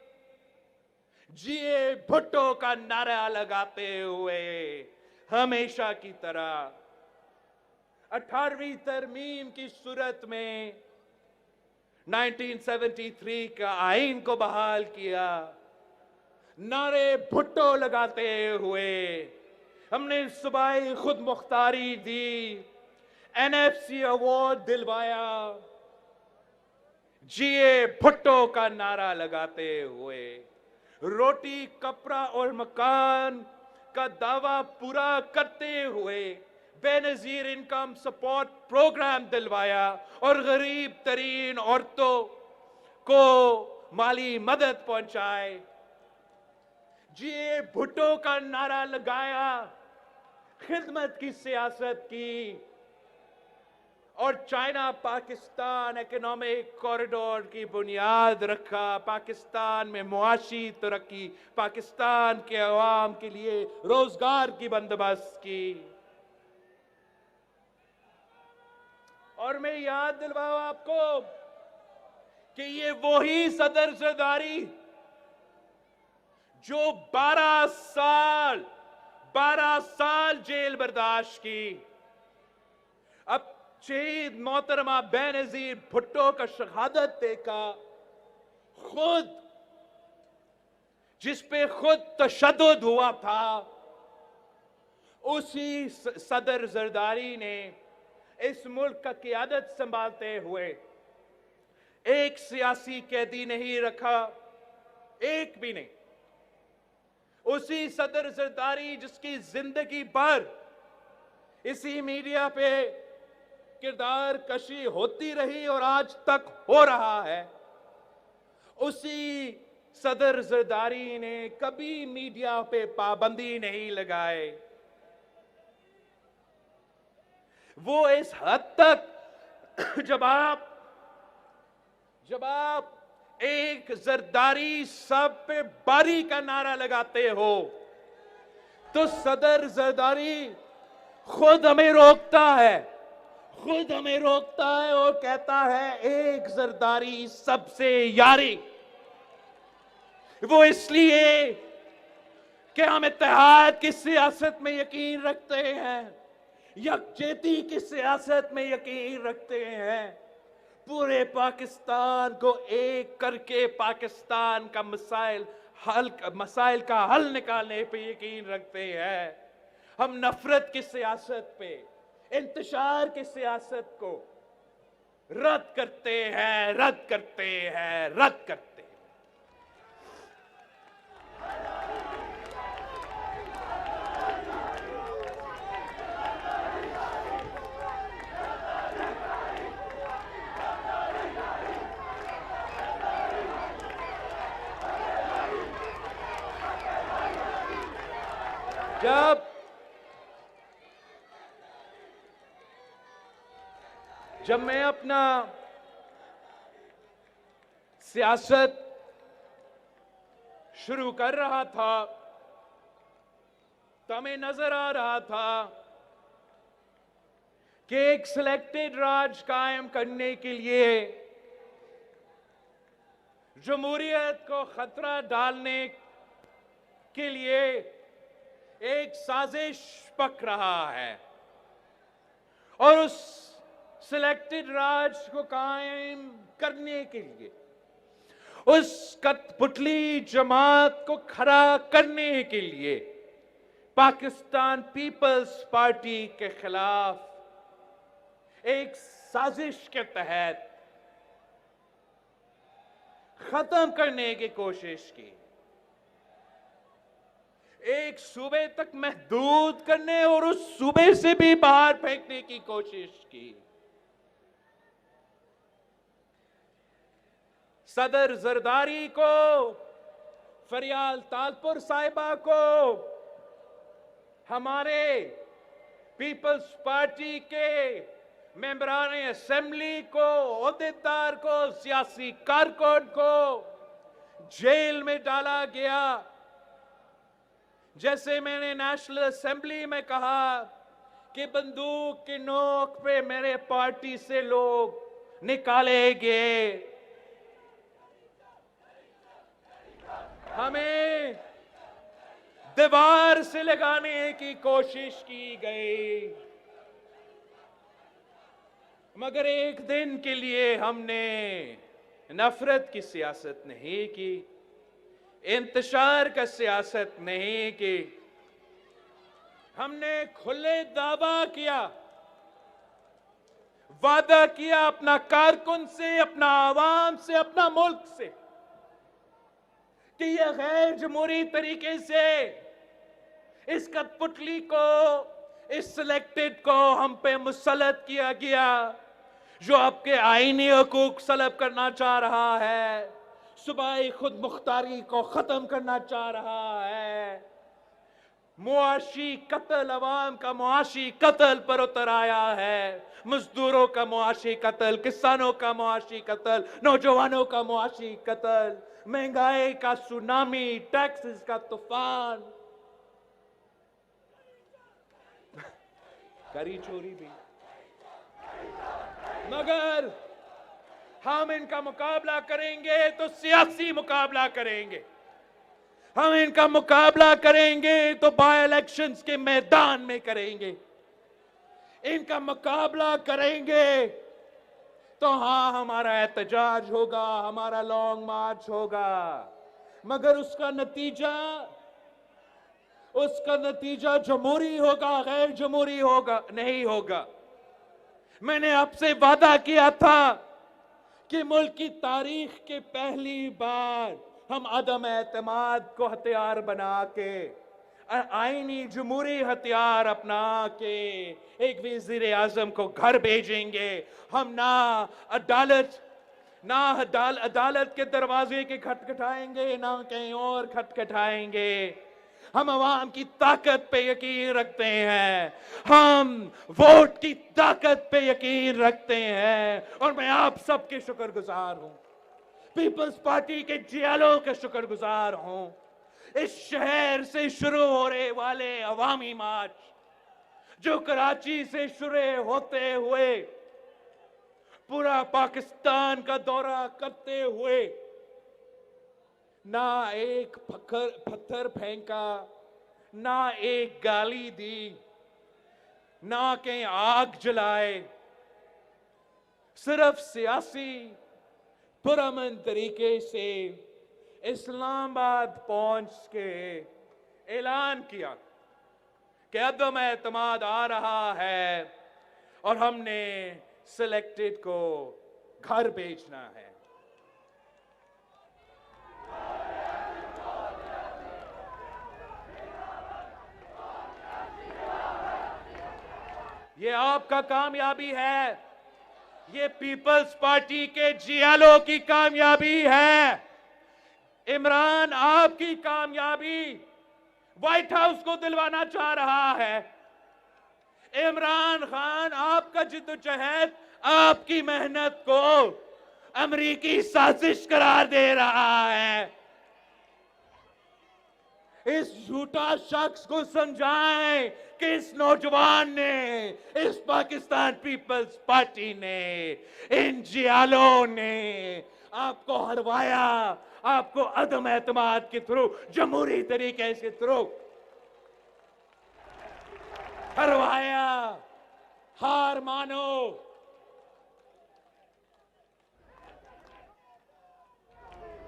जिए भुट्टो का नारा लगाते हुए हमेशा की तरह 18वीं तरमीम की सूरत में 1973 का आईन को बहाल किया। नारे भुट्टो लगाते हुए हमने सूबाई खुद मुख्तारी दी, एनएफसी अवार्ड दिलवाया, जिए भुट्टो का नारा लगाते हुए रोटी, कपड़ा और मकान का दावा पूरा करते हुए बेनजीर इनकम सपोर्ट प्रोग्राम दिलवाया और गरीब तरीन औरतों को माली मदद पहुंचाए। जिए भुट्टो का नारा लगाया, खिदमत की सियासत की और चाइना पाकिस्तान इकोनॉमिक कॉरिडोर की बुनियाद रखा। पाकिस्तान में मुआशी तरक्की, पाकिस्तान के अवाम के लिए रोजगार की बंदोबस्त की। और मैं याद दिलवाऊं आपको कि ये वही सदर जरदारी जो 12 साल जेल बर्दाश्त की, अब शहीद मोहतरमा बेनजीर भुट्टो का शहादत देखा, खुद जिस पे खुद तशद्दुद हुआ था, उसी सदर जरदारी ने इस मुल्क का क़यादत संभालते हुए एक सियासी कैदी नहीं रखा, एक भी नहीं। उसी सदर जरदारी जिसकी जिंदगी भर इसी मीडिया पे किरदार कशी होती रही और आज तक हो रहा है, उसी सदर जरदारी ने कभी मीडिया पे पाबंदी नहीं लगाए। वो इस हद तक जब आप एक जरदारी सब पे बारी का नारा लगाते हो तो सदर जरदारी खुद हमें रोकता है, और कहता है एक जरदारी सबसे यारी। वो इसलिए कि हम इत्तेहाद की सियासत में यकीन रखते हैं, यकजहती की सियासत में यकीन रखते हैं, पूरे पाकिस्तान को एक करके पाकिस्तान का मसाइल का हल निकालने पे यकीन रखते हैं। हम नफरत की सियासत पे, इंतशार की सियासत को रद्द करते हैं। जब मैं अपना सियासत शुरू कर रहा था तो हमें नजर आ रहा था कि एक सिलेक्टेड राज कायम करने के लिए जमहूरियत को खतरा डालने के लिए एक साजिश पक रहा है और उस सिलेक्टेड राज को कायम करने के लिए, उस कठपुतली जमात को खड़ा करने के लिए पाकिस्तान पीपल्स पार्टी के खिलाफ एक साजिश के तहत खत्म करने की कोशिश की, एक सूबे तक महदूद करने और उस सूबे से भी बाहर फेंकने की कोशिश की। सदर जरदारी को, फरियाल तालपुर साहिबा को, हमारे पीपल्स पार्टी के मेंबरान असेंबली को, ओहदेदार को, सियासी कारकुन को जेल में डाला गया। जैसे मैंने नेशनल असेंबली में कहा कि बंदूक की नोक पे मेरे पार्टी से लोग निकाले गए, हमें दीवार से लगाने की कोशिश की गई, मगर एक दिन के लिए हमने नफरत की सियासत नहीं की, इंतशार का सियासत नहीं की। हमने खुले दावा किया, वादा किया अपना कारकुन से, अपना आवाम से, अपना मुल्क से कि यह गैर जमहूरी तरीके से इस कठपुतली को, इस सिलेक्टेड को हम पे मुसल्लत किया गया, जो आपके आईनी हकूक सलब करना चाह रहा है, सूबाई खुद मुख्तारी को खत्म करना चाह रहा है, मुआशी कत्ल, अवाम का मुआशी कत्ल पर उतर आया है, मजदूरों का मुआशी कत्ल, किसानों का मुआशी कत्ल, नौजवानों का मुआशी कत्ल, महंगाई का सुनामी, टैक्सेस का तूफान, करी चोरी भी। मगर हम इनका मुकाबला करेंगे तो सियासी मुकाबला करेंगे, हम इनका मुकाबला करेंगे तो बाय इलेक्शंस के मैदान में करेंगे, इनका मुकाबला करेंगे तो हाँ हमारा एहतजाज होगा, हमारा लॉन्ग मार्च होगा, मगर उसका नतीजा जमहूरी होगा, गैर जमहूरी होगा नहीं होगा। मैंने आपसे वादा किया था कि मुल्क की तारीख के पहली बार हम अदम एतमाद को हथियार बना के, आईनी जमहूरी हथियार अपना के एक वजीर आजम को घर भेजेंगे। हम ना अदालत के दरवाजे के खटखटाएंगे, ना कहीं और खटखटाएंगे। हम अवाम की ताकत पे यकीन रखते हैं, हम वोट की ताकत पे यकीन रखते हैं, और मैं आप सबके शुक्रगुजार हूं, पीपल्स पार्टी के जियालों के शुक्रगुजार हूं। इस शहर से शुरू होने वाले अवामी मार्च, जो कराची से शुरू होते हुए पूरा पाकिस्तान का दौरा करते हुए ना एक पत्थर फेंका, ना एक गाली दी, ना कहीं आग जलाए, सिर्फ सियासी पुरअमन तरीके से इस्लामाबाद पहुंच के ऐलान किया कि अदम एतमाद आ रहा है और हमने सिलेक्टेड को घर भेजना है। ये आपका कामयाबी है, ये पीपल्स पार्टी के जियालों की कामयाबी है, इमरान आपकी कामयाबी व्हाइट हाउस को दिलवाना चाह रहा है, इमरान खान आपका जिद्दोजहद, आपकी मेहनत को अमेरिकी साजिश करार दे रहा है। इस झूठा शख्स को समझाएं कि इस नौजवान ने, इस पाकिस्तान पीपल्स पार्टी ने, इन जियालों ने आपको हरवाया, आपको अदम एतमाद के थ्रू, जमहूरी तरीके से थ्रू हरवाया। हार मानो,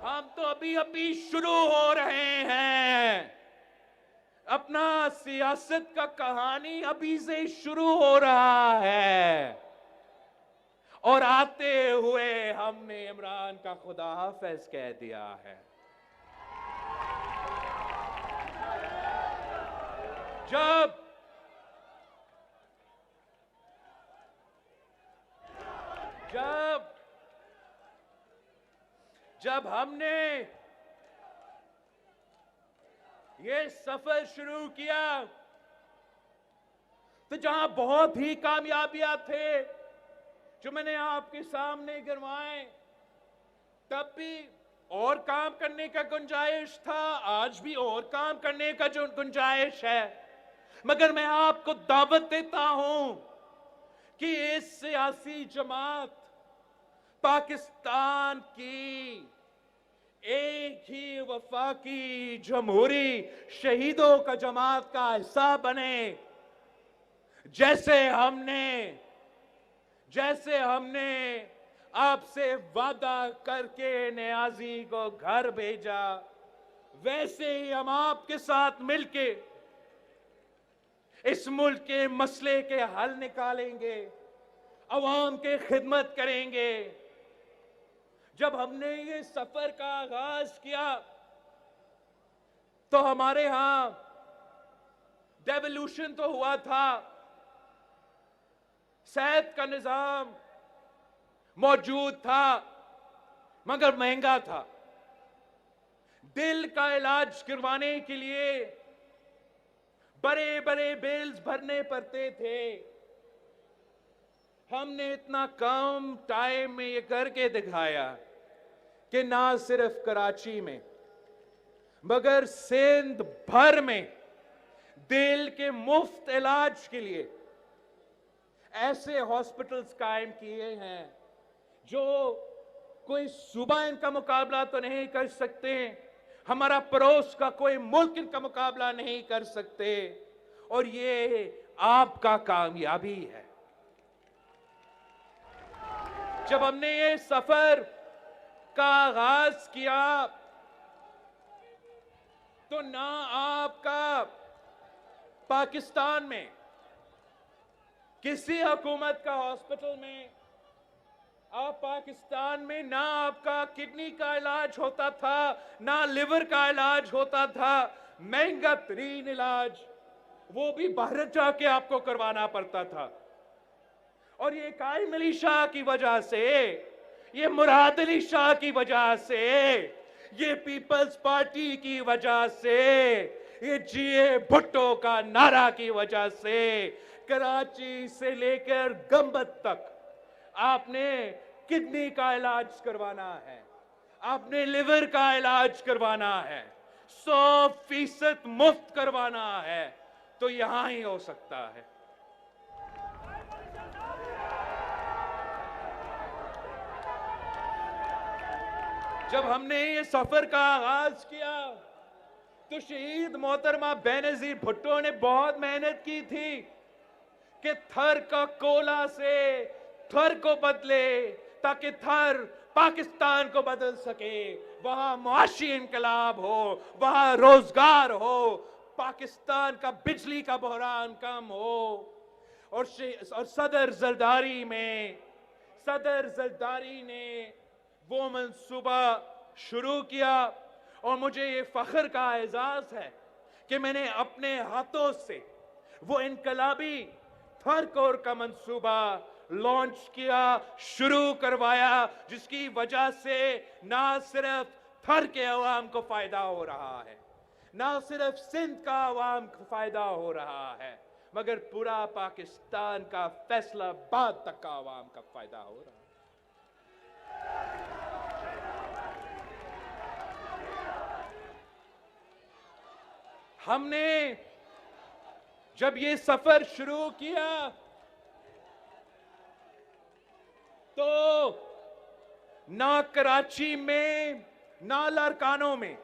हम तो अभी शुरू हो रहे हैं, अपना सियासत का कहानी अभी से शुरू हो रहा है और आते हुए हमने इमरान का खुदा हाफिज कह दिया है। जब जब जब हमने ये सफर शुरू किया तो जहां बहुत ही कामयाबियां थे जो मैंने आपके सामने गिनवाए, तब भी और काम करने का गुंजाइश था, आज भी और काम करने का जो गुंजाइश है। मगर मैं आपको दावत देता हूं कि इस सियासी जमात पाकिस्तान की एक ही वफाकी जमहूरी शहीदों का जमात का हिस्सा बने। जैसे हमने आपसे वादा करके नियाजी को घर भेजा, वैसे ही हम आपके साथ मिलके इस मुल्क के मसले के हल निकालेंगे, अवाम के खिदमत करेंगे। जब हमने ये सफर का आगाज किया तो हमारे यहां डेवोल्यूशन तो हुआ था, सेहत का निजाम मौजूद था मगर महंगा था। दिल का इलाज करवाने के लिए बड़े बड़े बिल्स भरने पड़ते थे। हमने इतना कम टाइम में ये करके दिखाया कि ना सिर्फ कराची में मगर सिंध भर में दिल के मुफ्त इलाज के लिए ऐसे हॉस्पिटल्स कायम किए हैं जो कोई सूबा इनका मुकाबला तो नहीं कर सकते, हमारा पड़ोस का कोई मुल्क इनका मुकाबला नहीं कर सकते, और ये आपका कामयाबी है। जब हमने ये सफर का आगाज किया तो ना आपका पाकिस्तान में किसी हुकूमत का हॉस्पिटल में, आप पाकिस्तान में ना आपका किडनी का इलाज होता था, ना लिवर का इलाज होता था। महंगा तरीन इलाज वो भी भारत जाके आपको करवाना पड़ता था। और ये कायम अली शाह की वजह से, ये मुराद अली शाह की वजह से, ये पीपल्स पार्टी की वजह से, ये जीए भुट्टो का नारा की वजह से कराची से लेकर गंबद तक आपने किडनी का इलाज करवाना है, आपने लिवर का इलाज करवाना है, 100% मुफ्त करवाना है, तो यहां ही हो सकता है। जब हमने ये सफर का आगाज किया तो शहीद मोहतरमा बेनजीर भुट्टो ने बहुत मेहनत की थी कि थर का कोला से थर को बदले ताकि थर पाकिस्तान को बदल सके, वहां मुआशी इनकलाब हो, वहां रोजगार हो, पाकिस्तान का बिजली का बहरान कम हो। और सदर जरदारी ने वो मंसूबा शुरू किया और मुझे ये फख्र का एजाज है कि मैंने अपने हाथों से वो इनकलाबी थर कोर का मंसूबा लॉन्च किया, शुरू करवाया, जिसकी वजह से ना सिर्फ थर के अवाम को फायदा हो रहा है, ना सिर्फ सिंध का अवाम को फायदा हो रहा है, मगर पूरा पाकिस्तान का फैसलाबाद तक का अवाम का फायदा हो रहा है। हमने जब ये सफर शुरू किया तो ना कराची में ना लारकानों में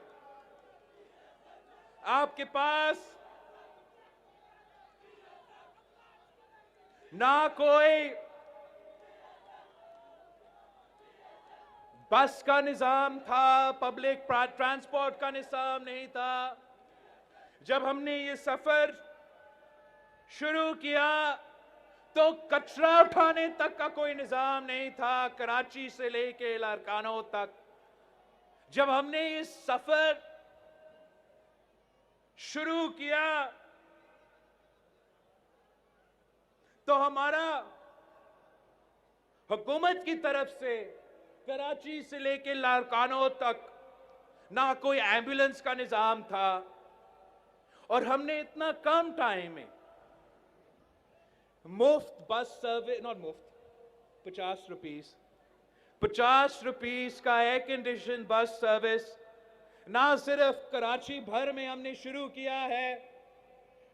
आपके पास ना कोई बस का निजाम था, पब्लिक ट्रांसपोर्ट का निजाम नहीं था, जब हमने ये सफर शुरू किया तो कचरा उठाने तक का कोई निजाम नहीं था, कराची से लेके लारकानो तक। जब हमने ये सफर शुरू किया तो हमारा हुकूमत की तरफ से कराची से लेके लारकानो तक ना कोई एम्बुलेंस का निजाम था, और हमने इतना कम टाइम में मुफ्त बस सर्विस, नॉट मुफ्त, 50 रुपीस का एयर कंडीशन बस सर्विस ना सिर्फ कराची भर में हमने शुरू किया है,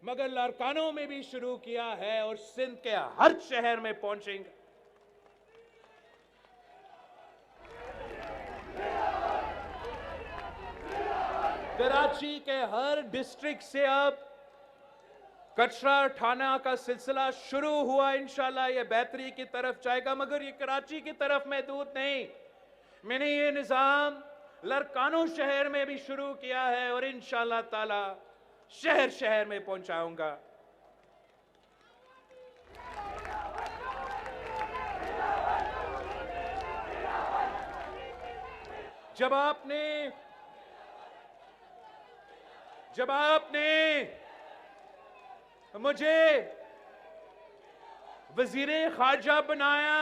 मगर लारकानो में भी शुरू किया है और सिंध के हर शहर में पहुंचेंगे। कराची के हर डिस्ट्रिक्ट से अब कचरा उठाना का सिलसिला शुरू हुआ। इंशाल्लाह ये बेहतरी की तरफ जाएगा, मगर ये कराची की तरफ महदूद नहीं। मैंने ये निजाम लारकानो शहर में भी शुरू किया है और इंशाल्लाह ताला शहर शहर में पहुंचाऊंगा। जब आपने मुझे वजीरे खारजा बनाया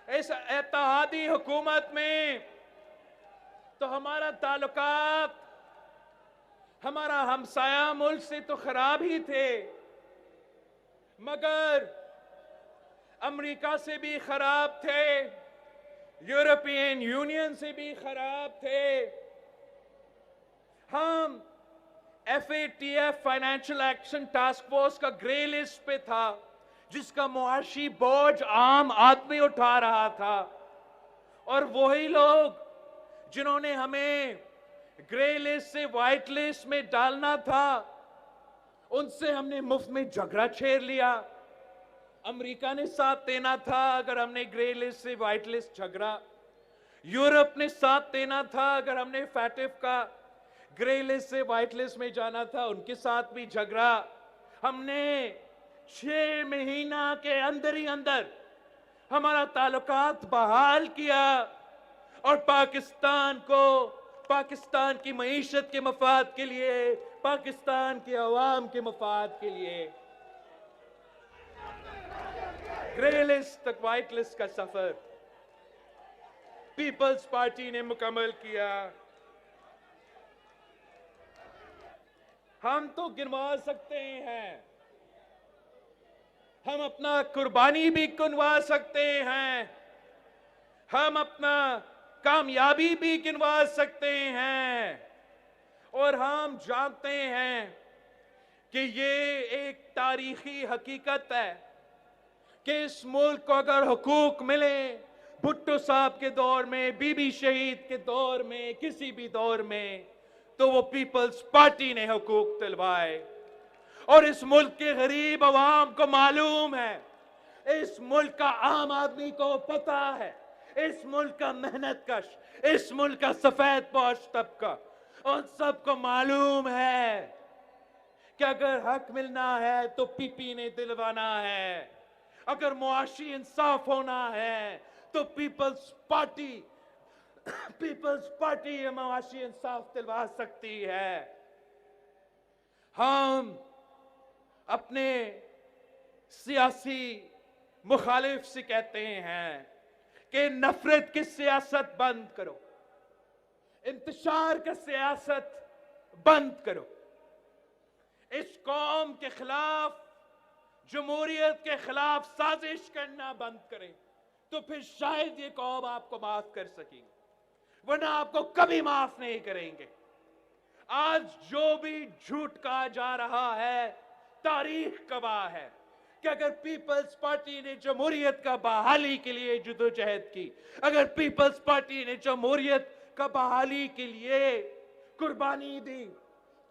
इस इत्तेहादी हुकूमत में, तो हमारा ताल्लुकात हमारा हमसाया मुल्क से तो खराब ही थे, मगर अमेरिका से भी खराब थे, यूरोपियन यूनियन से भी खराब थे। हम FATF financial action task force का ग्रे लिस्ट पे था, जिसका मुआशी बोझ आम आदमी उठा रहा था, और वही लोग जिन्होंने हमें ग्रे लिस्ट से व्हाइट लिस्ट में डालना था, उनसे हमने मुफ्त में झगड़ा छेड़ लिया। अमेरिका ने साथ देना था अगर हमने ग्रे लिस्ट से व्हाइट लिस्ट झगड़ा, यूरोप ने साथ देना था अगर हमने FATF का ग्रे लिस्ट से व्हाइट लिस्ट में जाना था, उनके साथ भी झगड़ा। हमने 6 महीना के अंदर ही अंदर हमारा ताल्लुकात बहाल किया, और पाकिस्तान को, पाकिस्तान की मईशत के मफाद के लिए, पाकिस्तान के अवाम के मफाद के लिए ग्रे लिस्ट तक व्हाइट लिस्ट का सफर पीपल्स पार्टी ने मुकम्मल किया। हम तो गिनवा सकते हैं, हम अपना कुर्बानी भी गिनवा सकते हैं, हम अपना कामयाबी भी गिनवा सकते हैं, और हम जानते हैं कि ये एक तारीखी हकीकत है कि इस मुल्क को अगर हुकूक मिले, भुट्टो साहब के दौर में, बीबी शहीद के दौर में, किसी भी दौर में, तो वो पीपल्स पार्टी ने हुकूक दिलवाए। और इस मुल्क के गरीब अवाम को मालूम है, इस मुल्क का आम आदमी को पता है, इस मुल्क का मेहनत कश, इस मुल्क का सफेद पोश तबका, उन सबको मालूम है कि अगर हक मिलना है तो पीपी ने दिलवाना है, अगर मुआशी इंसाफ होना है तो पीपल्स पार्टी मुआशी इंसाफ दिलवा सकती है। हम अपने सियासी मुखालिफ से कहते हैं कि नफरत की सियासत बंद करो, इंतशार की सियासत बंद करो, इस कौम के खिलाफ, जमहूरियत के खिलाफ साजिश करना बंद करें, तो फिर शायद ये कौम आपको माफ कर सकेगी, वरना आपको कभी माफ नहीं करेंगे। आज जो भी झूठ कहा जा रहा है, तारीख गवाह है कि अगर पीपल्स पार्टी ने जमहूरियत का बहाली के लिए जदोजहद की, अगर पीपल्स पार्टी ने जमहूरियत का बहाली के लिए कुर्बानी दी,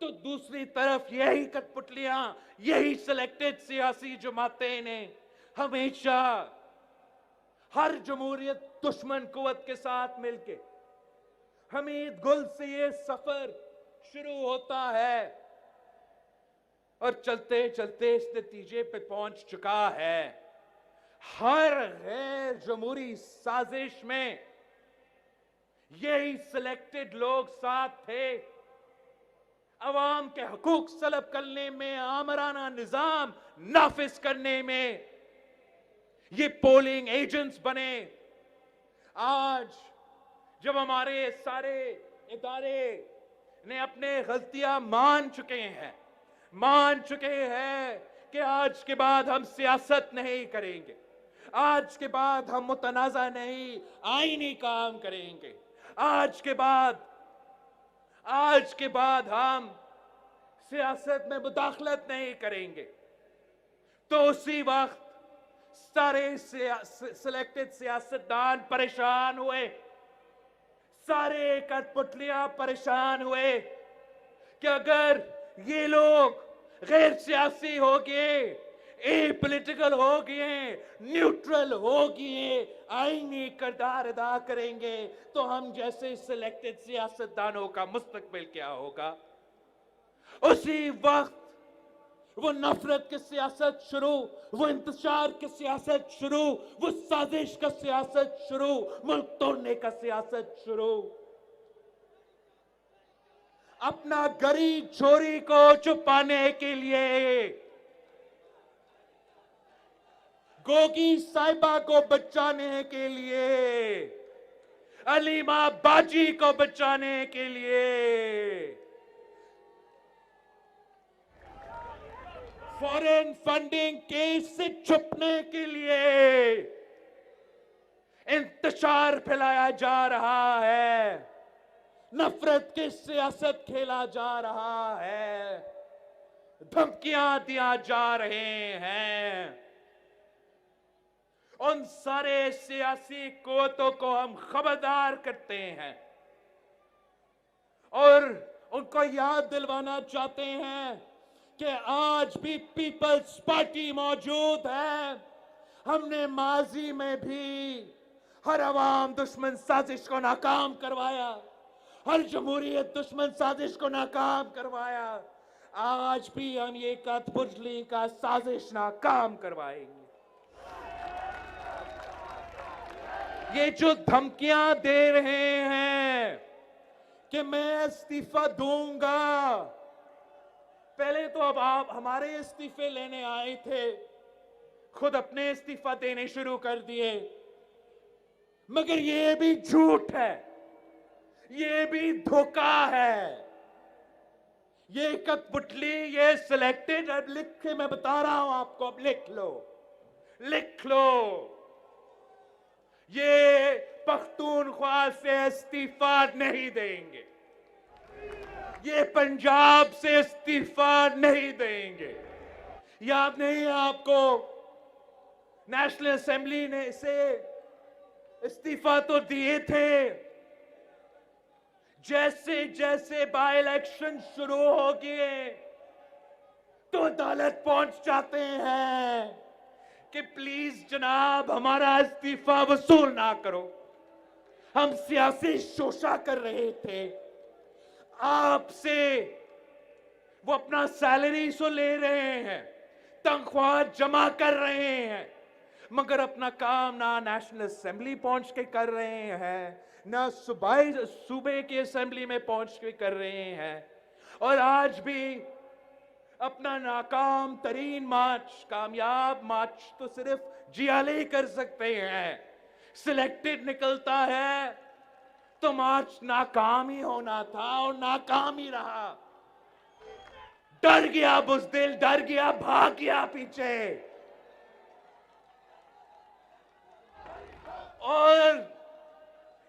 तो दूसरी तरफ यही कठपुतलियां, यही सिलेक्टेड सियासी जमातें ने हमेशा हर जमहूरियत दुश्मन कुव्वत के साथ मिलके, हमीद गुल से ये सफर शुरू होता है और चलते चलते इस नतीजे पे पहुंच चुका है। हर गैर जमहूरी साजिश में यही सिलेक्टेड लोग साथ थे। अवाम के हकूक सलब करने में, आमराना निजाम नाफिज करने में ये पोलिंग एजेंट्स बने। आज जब हमारे सारे इदारे ने अपने गलतियां मान चुके हैं कि आज के बाद हम सियासत नहीं करेंगे, आज के बाद हम मुतनाज़ा नहीं आईनी काम करेंगे, आज के बाद हम सियासत में मुदाखलत नहीं करेंगे, तो उसी वक्त सारे सिलेक्टेड सियासतदान परेशान हुए, सारे कठपुतलियां परेशान हुए कि अगर ये लोग गैर सियासी हो गए, एपॉलिटिकल हो गए, न्यूट्रल हो गए, आईनी किरदार अदा करेंगे, तो हम जैसे सिलेक्टेड सियासतदानों का मुस्तकबिल क्या होगा। उसी वक्त वो नफरत की सियासत शुरू, वो इंतशार की सियासत शुरू, वो साजिश का सियासत शुरू, मुल्क तोड़ने का सियासत शुरू। अपना गरी चोरी को छुपाने के लिए, गोगी साहिबा को बचाने के लिए, अलीमा बाजी को बचाने के लिए, फॉरेन फंडिंग केस से छुपने के लिए इंतशार फैलाया जा रहा है, नफरत की सियासत खेला जा रहा है, धमकियां दिया जा रहे हैं। उन सारे सियासी कुव्वतों को हम खबरदार करते हैं और उनको याद दिलवाना चाहते हैं कि आज भी पीपल्स पार्टी मौजूद है। हमने माजी में भी हर अवाम दुश्मन साजिश को नाकाम करवाया, हर जमहूरियत दुश्मन साजिश को नाकाम करवाया। आज भी हम ये कठपुतली का साजिश नाकाम करवाएंगे। ये जो धमकियां दे रहे हैं कि मैं इस्तीफा दूंगा, पहले तो अब आप हमारे इस्तीफे लेने आए थे, खुद अपने इस्तीफा देने शुरू कर दिए, मगर ये भी झूठ है, ये भी धोखा है, ये कठपुतली, ये सिलेक्टेड। अब लिख के मैं बता रहा हूं आपको, अब लिख लो, ये पख्तूनख्वा से इस्तीफा नहीं देंगे, ये पंजाब से इस्तीफा नहीं देंगे। याद नहीं है आपको, नेशनल असेंबली ने इसे इस्तीफा तो दिए थे। जैसे जैसे बाय इलेक्शन शुरू हो गए तो अदालत पहुंच जाते हैं कि प्लीज जनाब हमारा इस्तीफा वसूल ना करो, हम सियासी शोषा कर रहे थे आपसे। वो अपना सैलरी सो ले रहे हैं, तनख्वाह जमा कर रहे हैं, मगर अपना काम ना नेशनल असेंबली पहुंच के कर रहे हैं, ना सूबे की असेंबली में पहुंच के कर रहे हैं। और आज भी अपना नाकाम तरीन मार्च, कामयाब मार्च तो सिर्फ जियाले कर सकते हैं। सिलेक्टेड निकलता है तो मार्च नाकाम ही होना था और नाकाम ही रहा। डर गया बुज़दिल, डर गया, भाग गया पीछे। और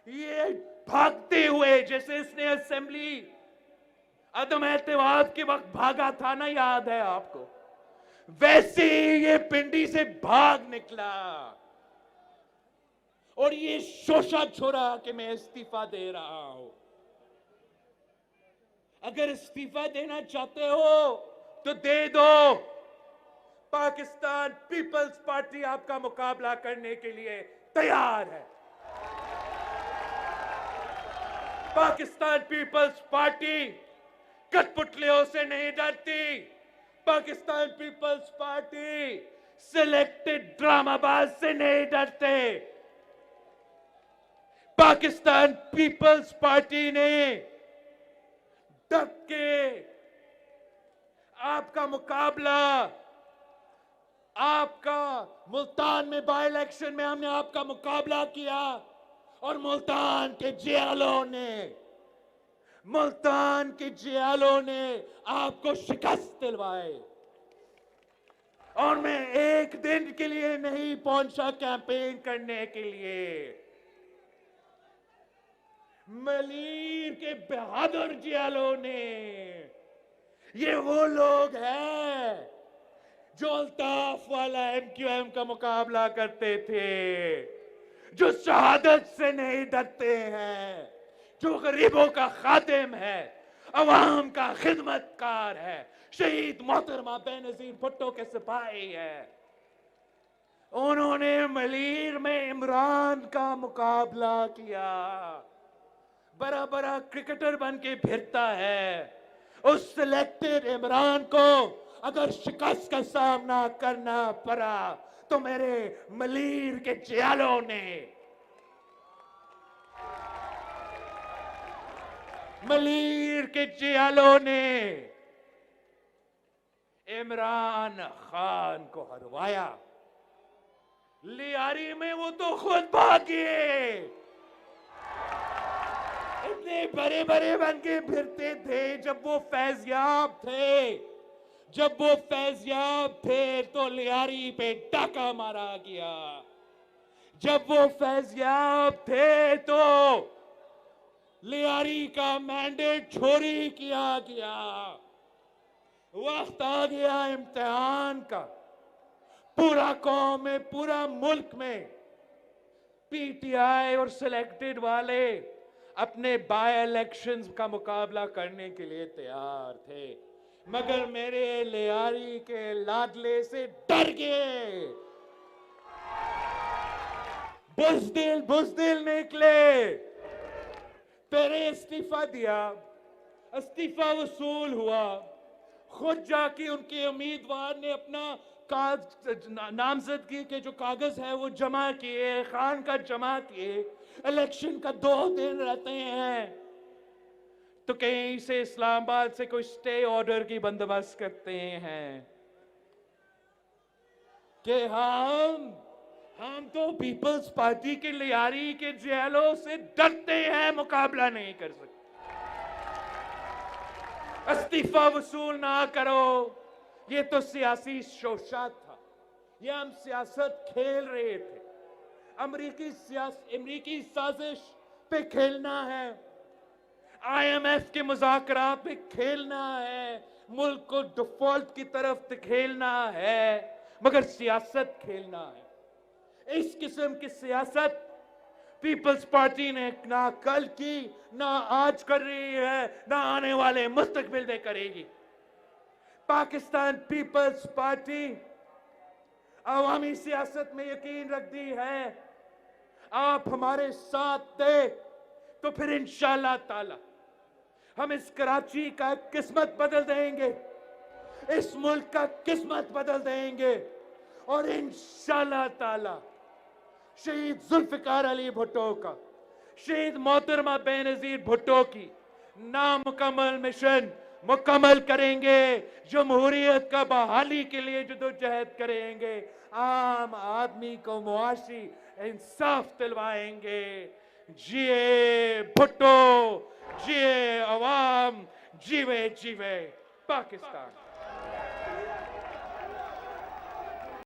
ये भागते हुए, जैसे इसने असेंबली अदम एतवाद के वक्त भागा था ना, याद है आपको, वैसे ये पिंडी से भाग निकला और ये शोषा छोड़ा कि मैं इस्तीफा दे रहा हूं। अगर इस्तीफा देना चाहते हो तो दे दो, पाकिस्तान पीपल्स पार्टी आपका मुकाबला करने के लिए तैयार है। पाकिस्तान पीपल्स पार्टी कठपुतलियों से नहीं डरती, पाकिस्तान पीपल्स पार्टी सिलेक्टेड ड्रामाबाज से नहीं डरते। पाकिस्तान पीपल्स पार्टी ने डट के आपका मुकाबला, आपका मुल्तान में बाई इलेक्शन में हमने आपका मुकाबला किया और मुल्तान के जियालों ने आपको शिकस्त दिलवाए। और मैं एक दिन के लिए नहीं पहुंचा कैंपेन करने के लिए। मलीर के बहादुर जियालों ने, ये वो लोग हैं जो अल्ताफ वाला MQM का मुकाबला करते थे, जो शहादत से नहीं डरते हैं, जो गरीबों का खातिम है, अवाम का खिदमतकार है, शहीद मोहतरमा बेनजीर भुट्टो के सिपाही है। उन्होंने मलीर में इमरान का मुकाबला किया। बड़ा बड़ा क्रिकेटर बन के फिरता है। उस सिलेक्टेड इमरान को अगर शिकस्त का सामना करना पड़ा तो मेरे मलीर के जियालों ने इमरान खान को हरवाया। लियारी में वो तो खुद भागे। इतने बड़े बड़े बन के फिरते थे। जब वो फैजियाब थे तो लियारी पे डाका मारा गया। जब वो फैजियाब थे तो लियारी का मैंडेट चोरी किया गया। वक्त आ गया इम्तिहान का। पूरा कौम में, पूरा मुल्क में PTI और सिलेक्टेड वाले अपने बाय इलेक्शंस का मुकाबला करने के लिए तैयार थे, मगर मेरे लियारी के लाडले से डर गए। बुज़दिल निकले। पहले इस्तीफा दिया, इस्तीफा वसूल हुआ। खुद जाके उनके उम्मीदवार ने अपना नामजदगी के जो कागज है वो जमा किए, खान का जमा किए। इलेक्शन का 2 दिन रहते हैं तो कहीं से इस्लामाबाद से कोई स्टे ऑर्डर की बंदोबस्त करते हैं कि हम तो पीपल्स पार्टी के लियारी के जियालों से डरते हैं, मुकाबला नहीं कर सकते। इस्तीफा वसूल ना करो। ये तो सियासी शोषा था। ये हम सियासत खेल रहे थे। अमरीकी साजिश पे खेलना है, IMF के मुज़ाकरात पे खेलना है, मुल्क को डिफॉल्ट की तरफ खेलना है, मगर सियासत खेलना है। इस किस्म की सियासत पीपल्स पार्टी ने ना कल की, ना आज कर रही है, ना आने वाले मुस्तकबिल में करेगी। पाकिस्तान पीपल्स पार्टी अवामी सियासत में यकीन रखती है। आप हमारे साथ थे तो फिर इंशाअल्लाह ताला हम इस कराची का किस्मत बदल देंगे, इस मुल्क का किस्मत बदल देंगे। और इंशाअल्लाह ताला शहीद जुल्फिकार अली भुट्टो का, शहीद मोहतरमा बेनजीर भुट्टो की नामुकम्मल मिशन मुकम्मल करेंगे। जमहूरियत का बहाली के लिए जदोजहद करेंगे। आम आदमी को मुआशी इंसाफ दिलवाएंगे। जिए भुट्टो, जिए अवाम, जीवे पाकिस्तान।